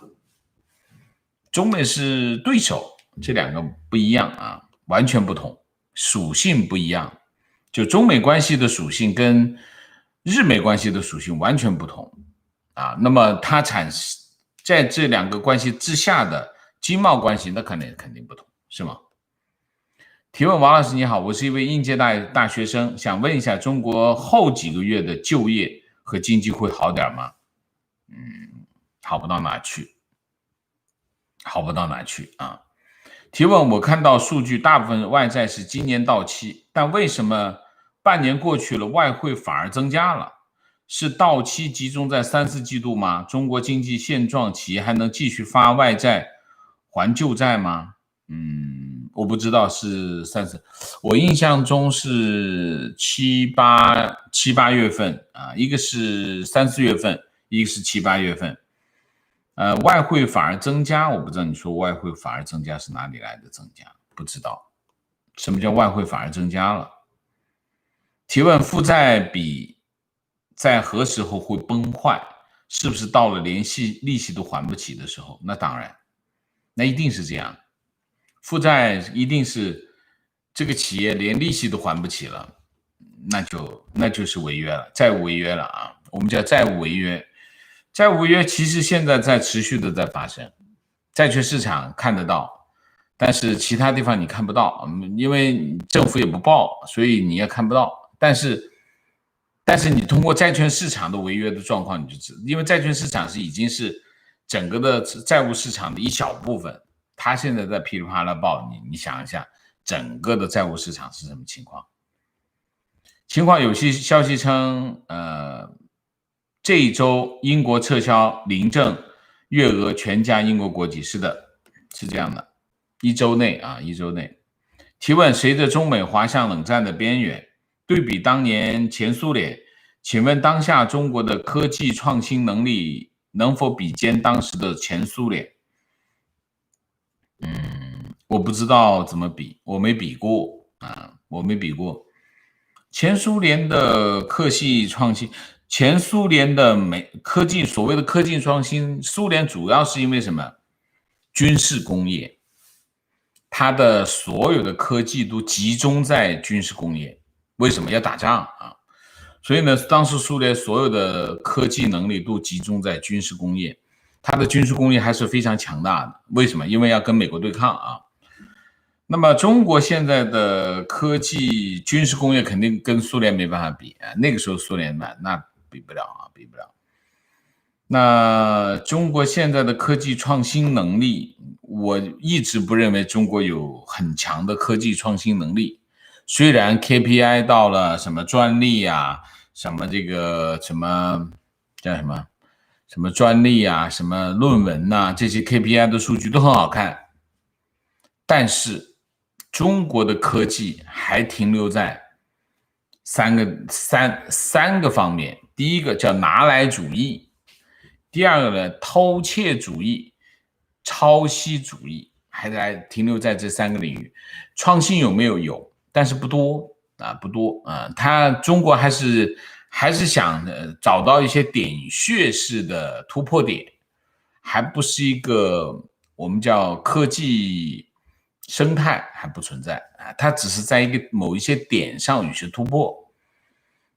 Speaker 1: 中美是对手，这两个不一样啊，完全不同，属性不一样。就中美关系的属性跟日美关系的属性完全不同啊。那么它在这两个关系之下的经贸关系，那肯定不同，是吗？提问：王老师你好，我是一位应届大学生，想问一下，中国后几个月的就业和经济会好点吗？好不到哪去，好不到哪去啊！提问：我看到数据，大部分外债是今年到期，但为什么半年过去了，外汇反而增加了？是到期集中在3、4季度吗？中国经济现状，企业还能继续发外债还旧债吗？我不知道是3、4，我印象中是7、8月份啊，一个是3、4月份，一个是7、8月份。外汇反而增加，我不知道你说外汇反而增加是哪里来的增加，不知道什么叫外汇反而增加了。提问：负债比在何时候会崩坏？是不是到了连利息都还不起的时候？那当然，那一定是这样。负债一定是这个企业连利息都还不起了，那就是违约了，债务违约了啊！我们叫债务违约。债务违约其实现在在持续的在发生，债券市场看得到，但是其他地方你看不到，因为政府也不报，所以你也看不到。但是你通过债券市场的违约的状况，你就知道，因为债券市场已经是整个的债务市场的一小部分，它现在在噼里啪啦报，你想一下，整个的债务市场是什么情况？有些消息称，这一周英国撤销临证月额全加英国国籍，是的，是这样的，一周内。提问：随着中美滑向冷战的边缘，对比当年前苏联，请问当下中国的科技创新能力能否比肩当时的前苏联？我不知道怎么比，我没比过。前苏联的科技创新，前苏联的所谓的科技创新，苏联主要是因为什么？军事工业，它的所有的科技都集中在军事工业。为什么要打仗啊？所以呢，当时苏联所有的科技能力都集中在军事工业，它的军事工业还是非常强大的。为什么？因为要跟美国对抗啊。那么中国现在的科技军事工业肯定跟苏联没办法比啊，那个时候苏联那比不了。那中国现在的科技创新能力，我一直不认为中国有很强的科技创新能力。虽然 KPI 到了什么专利啊，什么这个什么叫什么专利啊，什么论文啊，这些 KPI 的数据都很好看，但是中国的科技还停留在三个方面。第一个叫拿来主义，第二个呢偷窃主义、抄袭主义，还在停留在这3个领域。创新有没有？有，但是不多啊。中国还是想找到一些点穴式的突破点，还不是一个我们叫科技生态，还不存在啊。它只是在某一些点上有些突破。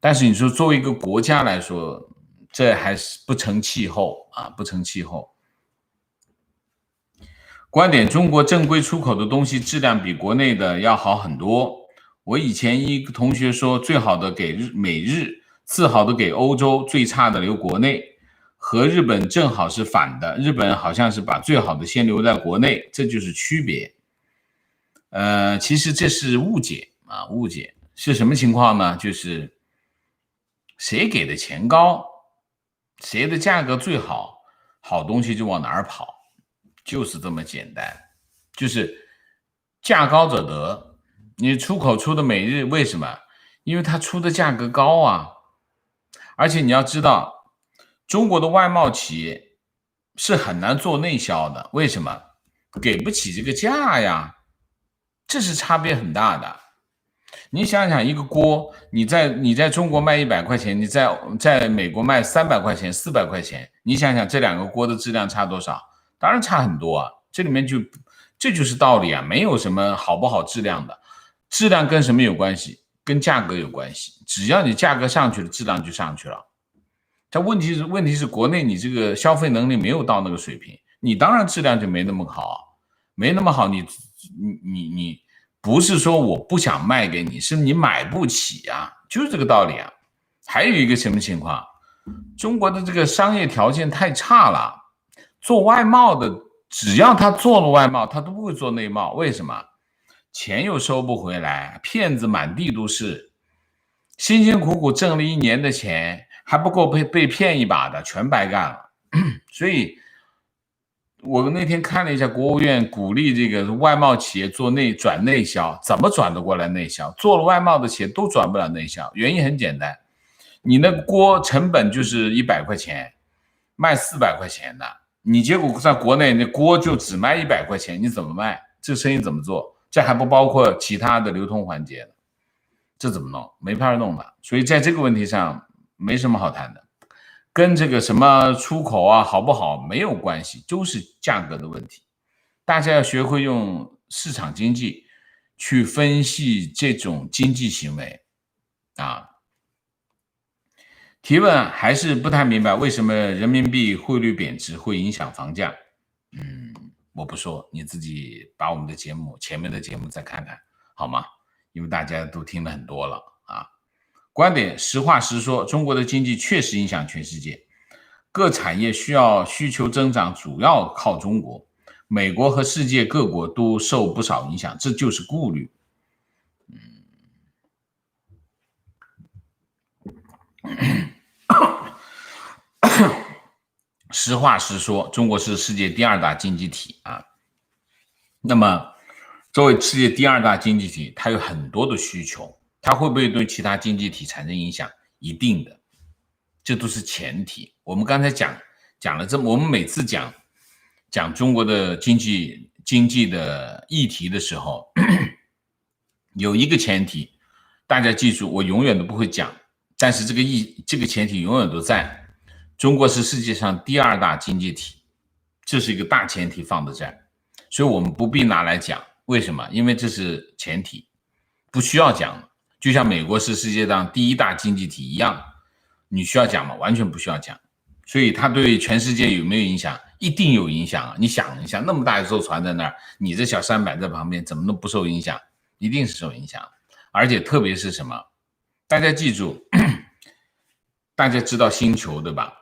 Speaker 1: 但是你说作为一个国家来说，这还是不成气候啊，不成气候。观点：中国正规出口的东西质量比国内的要好很多。我以前一个同学说，最好的给美日，次好的给欧洲，最差的留国内。和日本正好是反的，日本好像是把最好的先留在国内，这就是区别。其实这是误解啊，误解是什么情况呢？就是谁给的钱高，谁的价格最好，好东西就往哪儿跑，就是这么简单，就是价高者得。你出口出的美日，为什么？因为它出的价格高啊，而且你要知道，中国的外贸企业是很难做内销的，为什么？给不起这个价呀，这是差别很大的。你想想，一个锅，你在中国卖100块钱，你在美国卖300块钱、400块钱，你想想这两个锅的质量差多少？当然差很多啊。这里面这就是道理啊，没有什么好不好质量的，质量跟什么有关系？跟价格有关系。只要你价格上去了，质量就上去了。但问题是国内你这个消费能力没有到那个水平，你当然质量就没那么好，没那么好，你不是说我不想卖给你，是你买不起啊，就是这个道理啊。还有一个什么情况？中国的这个商业条件太差了，做外贸的，只要他做了外贸，他都不会做内贸。为什么？钱又收不回来，骗子满地都是，辛辛苦苦挣了1年的钱还不够被骗一把的，全白干了。所以我那天看了一下国务院鼓励这个外贸企业转内销，怎么转得过来内销？做了外贸的企业都转不了内销，原因很简单，你那锅成本就是100块钱，卖400块钱的，你结果在国内那锅就只卖100块钱，你怎么卖？这生意怎么做？这还不包括其他的流通环节，这怎么弄？没法弄的。所以在这个问题上没什么好谈的，跟这个什么出口啊好不好没有关系，就是价格的问题。大家要学会用市场经济去分析这种经济行为啊。提问还是不太明白为什么人民币汇率贬值会影响房价。我不说，你自己把我们的前面的节目再看看好吗？因为大家都听了很多了啊。观点：实话实说，中国的经济确实影响全世界，各产业需求增长主要靠中国，美国和世界各国都受不少影响，这就是顾虑。实话实说，中国是世界第2大经济体啊。那么作为世界第2大经济体，它有很多的需求，它会不会对其他经济体产生影响？一定的，这都是前提。我们刚才讲了这么，我们每次讲中国的经济的议题的时候，有一个前提，大家记住，我永远都不会讲，但是这个前提永远都在。中国是世界上第2大经济体，这是一个大前提放在这儿，所以我们不必拿来讲。为什么？因为这是前提，不需要讲。就像美国是世界上第1大经济体一样，你需要讲吗？完全不需要讲。所以它对全世界有没有影响？一定有影响啊！你想一下，那么大一艘船在那儿，你这小舢板在旁边，怎么能不受影响？一定是受影响。而且特别是什么？大家记住，大家知道星球对吧？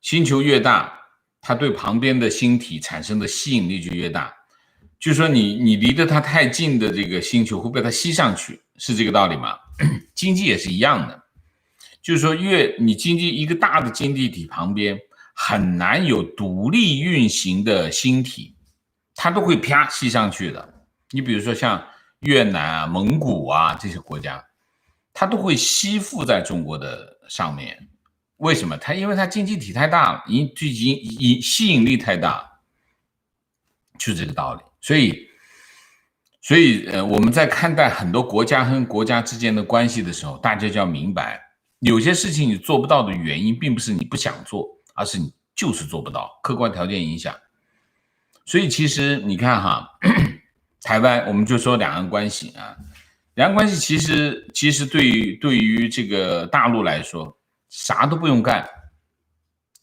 Speaker 1: 星球越大，它对旁边的星体产生的吸引力就越大。就是说你离得它太近的这个星球会被它吸上去，是这个道理吗？经济也是一样的，就是说你经济一个大的经济体旁边很难有独立运行的星体，它都会啪吸上去的。你比如说像越南啊、蒙古啊这些国家，它都会吸附在中国的上面。为什么？因为它经济体太大了，吸引力太大，就这个道理。所以我们在看待很多国家和国家之间的关系的时候，大家就要明白，有些事情你做不到的原因，并不是你不想做，而是你就是做不到，客观条件影响。所以其实你看哈，台湾我们就说两岸关系啊，两岸关系其实对于这个大陆来说，啥都不用干，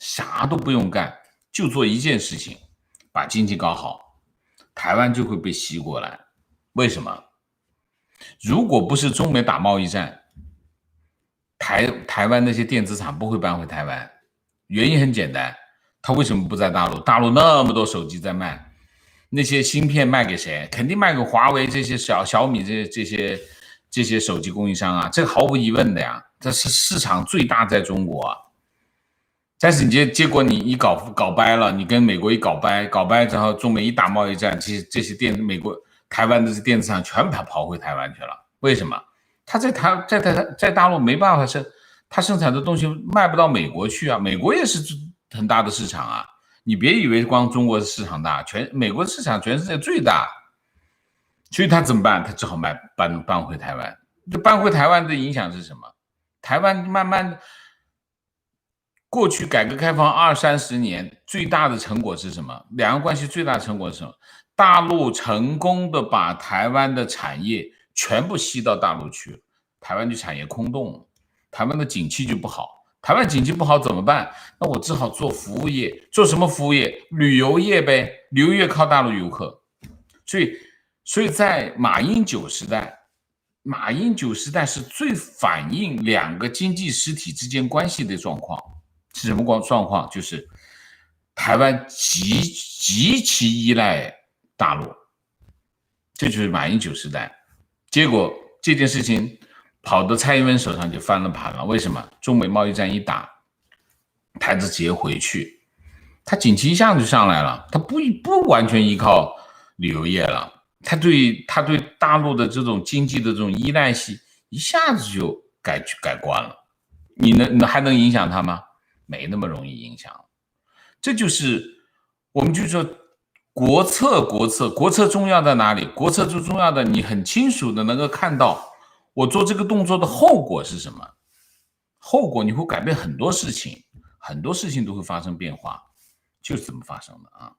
Speaker 1: 啥都不用干，就做一件事情，把经济搞好，台湾就会被吸过来。为什么？如果不是中美打贸易战，台湾那些电子厂不会搬回台湾，原因很简单，他为什么不在大陆？大陆那么多手机在卖，那些芯片卖给谁？肯定卖给华为这些小米这些手机供应商啊，这个毫无疑问的呀，这是市场最大在中国啊。但是结果你搞掰了，你跟美国一搞掰之后，中美一打贸易战，这些美国台湾的电子厂全跑回台湾去了。为什么？他在大陆没办法他生产的东西卖不到美国去啊，美国也是很大的市场啊。你别以为光中国的市场大，美国的市场全世界最大，所以他怎么办？他只好搬回台湾。就搬回台湾的影响是什么？台湾慢慢过去改革开放20-30年最大的成果是什么？两岸关系最大的成果是什么？大陆成功的把台湾的产业全部吸到大陆去了，台湾就产业空洞了，台湾的景气就不好。台湾景气不好怎么办？那我只好做服务业，做什么服务业？旅游业呗，旅游业靠大陆游客。所以在马英九时代是最反映两个经济实体之间关系的状况。是什么状况？就是台湾极其依赖大陆，这就是马英九时代。结果这件事情跑到蔡英文手上就翻了盘了。为什么？中美贸易战一打，台资企业回去，他景气一下子就上来了，他不完全依靠旅游业了，他对大陆的这种经济的这种依赖性一下子就改观了。你还能影响他吗？没那么容易影响。这就是我们就说国策重要在哪里？国策最重要的，你很清楚的能够看到我做这个动作的后果是什么。后果你会改变很多事情，很多事情都会发生变化，就是这么发生的啊。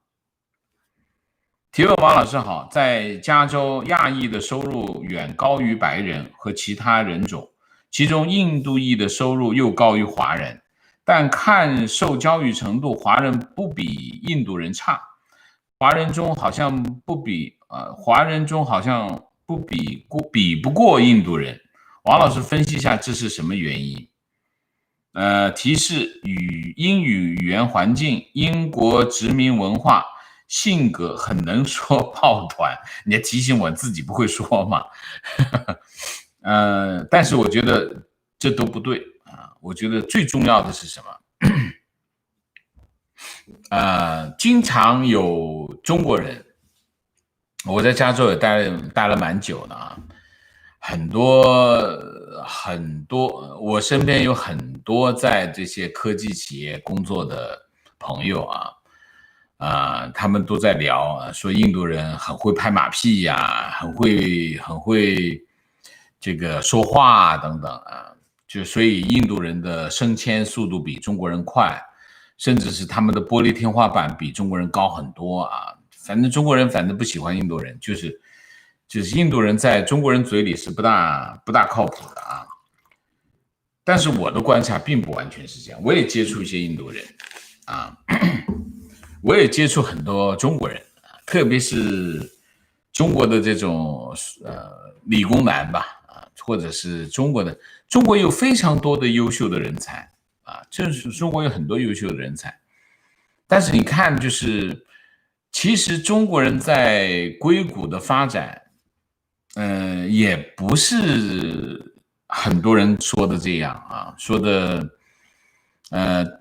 Speaker 1: 提问王老师好，在加州亚裔的收入远高于白人和其他人种，其中印度裔的收入又高于华人。但看受教育程度，华人不比印度人差，华人中好像比不过印度人。王老师分析一下这是什么原因？提示英语语言环境、英国殖民文化、性格很能说抱团。你还提醒我自己不会说嘛？但是我觉得这都不对。我觉得最重要的是什么？经常有中国人，我在加州也待了蛮久的啊，很多，我身边有很多在这些科技企业工作的朋友啊，他们都在聊，说印度人很会拍马屁呀，很会这个说话等等啊。所以印度人的升迁速度比中国人快，甚至是他们的玻璃天花板比中国人高很多啊。反正中国人不喜欢印度人，就是印度人在中国人嘴里是不大靠谱的啊。但是我的观察并不完全是这样，我也接触一些印度人啊，我也接触很多中国人，特别是中国的这种理工男吧。或者是中国有非常多的优秀的人才啊，就是中国有很多优秀的人才，但是你看，就是其实中国人在硅谷的发展，也不是很多人说的这样啊，说的，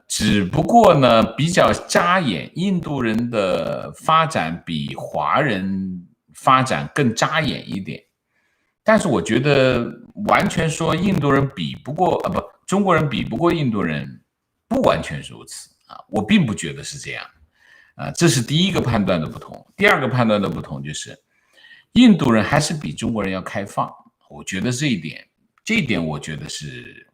Speaker 1: 只不过呢比较扎眼，印度人的发展比华人发展更扎眼一点。但是我觉得完全说印度人比不过中国人比不过印度人，不完全如此啊，我并不觉得是这样啊，这是第一个判断的不同。第二个判断的不同就是，印度人还是比中国人要开放，我觉得这一点我觉得是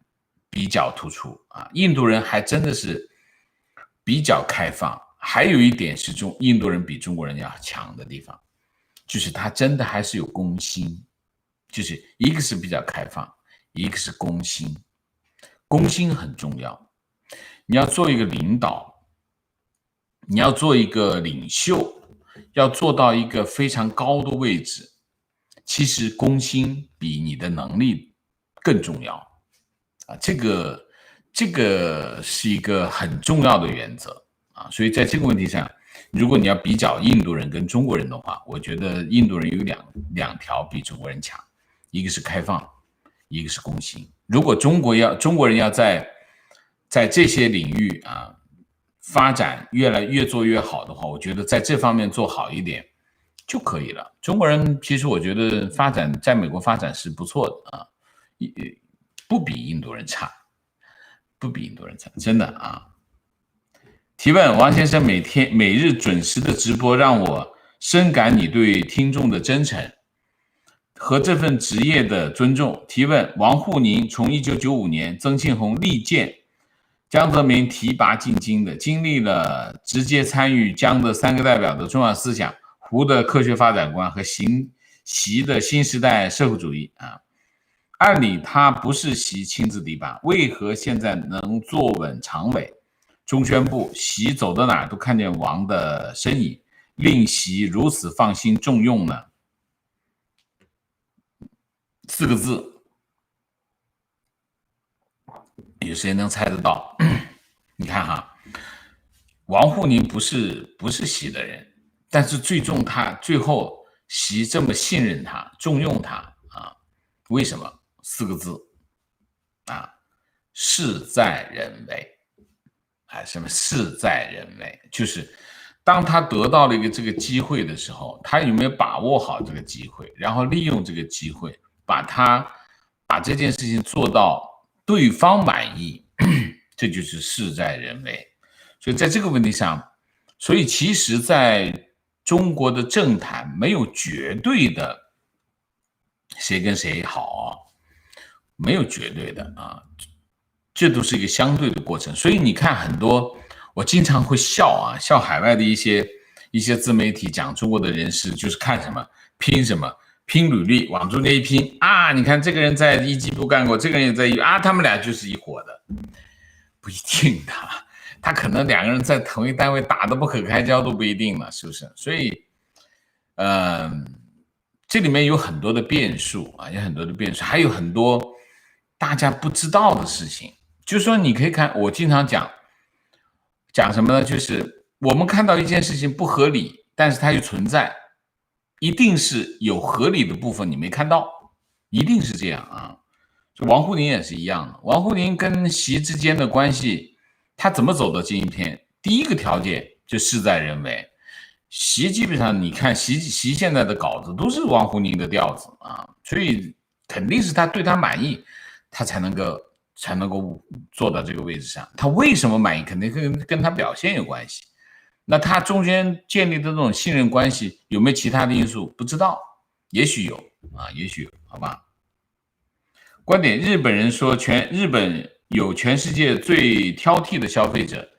Speaker 1: 比较突出啊，印度人还真的是比较开放。还有一点是印度人比中国人要强的地方，就是他真的还是有公心。就是一个是比较开放，一个是公心，公心很重要。你要做一个领导，你要做一个领袖，要做到一个非常高的位置，其实攻心比你的能力更重要啊，这个是一个很重要的原则啊，所以在这个问题上，如果你要比较印度人跟中国人的话，我觉得印度人有两条比中国人强，一个是开放，一个是攻心。如果中国人要在这些领域啊发展越做越好的话，我觉得在这方面做好一点就可以了。中国人其实我觉得在美国发展是不错的啊，不比印度人差，不比印度人差，真的啊。提问：王先生每日准时的直播，让我深感你对听众的真诚和这份职业的尊重。提问：王沪宁从1995年曾庆红力荐江泽民提拔进京的，经历了直接参与江的3个代表的重要思想，胡的科学发展观和习的新时代社会主义啊。按理他不是习亲自提拔，为何现在能坐稳常委？中宣部习走到哪都看见王的身影，令习如此放心重用呢？4个字，有谁能猜得到？你看哈，王沪宁不是习的人，但是最后习这么信任他、重用他啊，为什么？4个字啊，事在人为。什么事在人为？就是当他得到了这个机会的时候，他有没有把握好这个机会，然后利用这个机会，把这件事情做到对方满意，这就是事在人为。所以在这个问题上，所以其实在中国的政坛没有绝对的谁跟谁好，没有绝对的啊。这都是一个相对的过程，所以你看很多，我经常会笑海外的一些自媒体讲中国的人士，就是看什么拼履历，往中间一拼啊，你看这个人在一级部干过，这个人也在他们俩就是一伙的，不一定的，他可能2个人在同一单位打得不可开交都不一定呢，是不是？所以，这里面有很多的变数啊，有很多的变数，还有很多大家不知道的事情。就是说，你可以看，我经常讲什么呢？就是我们看到一件事情不合理，但是它又存在，一定是有合理的部分你没看到，一定是这样啊。王沪宁也是一样的，王沪宁跟习之间的关系，他怎么走到今天？第一个条件就事在人为。习基本上，你看习现在的稿子都是王沪宁的调子啊，所以肯定是他对他满意，他才能够坐到这个位置上。他为什么满意，肯定跟他表现有关系。那他中间建立的这种信任关系有没有其他的因素？不知道，也许有啊，也许有，好吧。观点：日本人说日本有全世界最挑剔的消费者，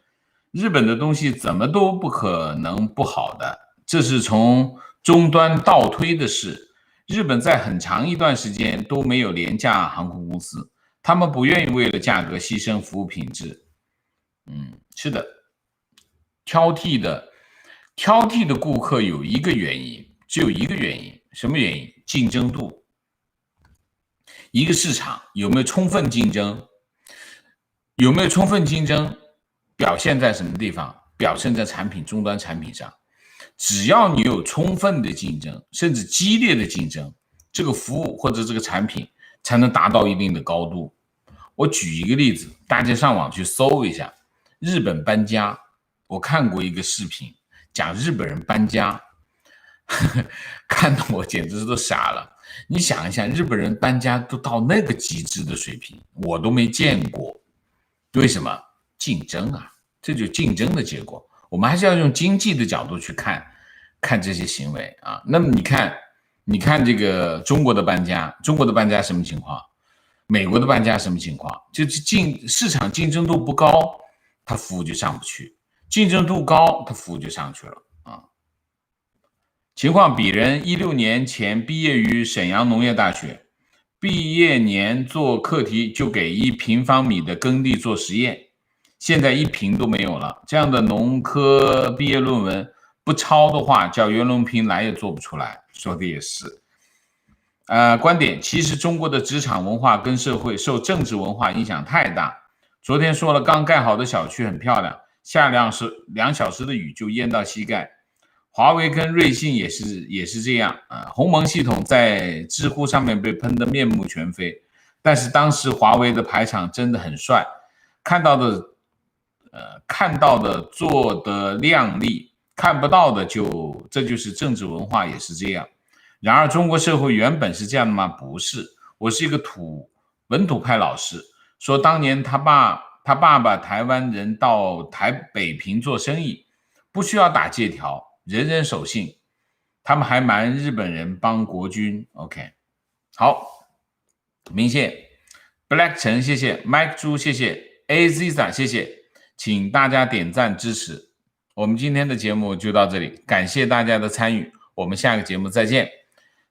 Speaker 1: 日本的东西怎么都不可能不好的，这是从终端倒推的事。日本在很长一段时间都没有廉价航空公司，他们不愿意为了价格牺牲服务品质。是的，挑剔的顾客有一个原因，只有一个原因，什么原因？竞争度。一个市场有没有充分竞争？有没有充分竞争？表现在什么地方？表现在终端产品上。只要你有充分的竞争，甚至激烈的竞争，这个服务或者这个产品才能达到一定的高度。我举一个例子，大家上网去搜一下日本搬家。我看过一个视频，讲日本人搬家，看得我简直都傻了。你想一下，日本人搬家都到那个极致的水平，我都没见过。为什么？竞争啊，这就是竞争的结果。我们还是要用经济的角度去看这些行为啊。那么你看这个中国的搬家什么情况？美国的搬家什么情况？就是市场竞争度不高，它服务就上不去；竞争度高，它服务就上去了啊。情况比人16年前毕业于沈阳农业大学，毕业年做课题就给1平方米的耕地做实验，现在一评都没有了。这样的农科毕业论文不抄的话，叫袁隆平来也做不出来。说的也是。观点，其实中国的职场文化跟社会受政治文化影响太大。昨天说了，刚盖好的小区很漂亮，下2小时的雨就淹到膝盖。华为跟瑞信也是这样啊。鸿蒙系统在知乎上面被喷得面目全非，但是当时华为的排场真的很帅，看到的做得亮丽，看不到的这就是政治文化，也是这样。然而中国社会原本是这样的吗？不是。我是一个本土派老师，说当年他爸爸台湾人到北平做生意，不需要打借条，人人守信，他们还瞒日本人帮国军。 OK， 好，明谢 Black 陈谢谢， Mike 猪谢谢， AZza 谢谢，请大家点赞支持。我们今天的节目就到这里，感谢大家的参与，我们下个节目再见。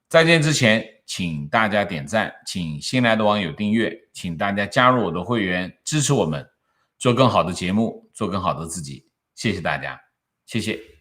Speaker 1: 再见之前，请大家点赞，请新来的网友订阅，请大家加入我的会员，支持我们做更好的节目，做更好的自己。谢谢大家，谢谢。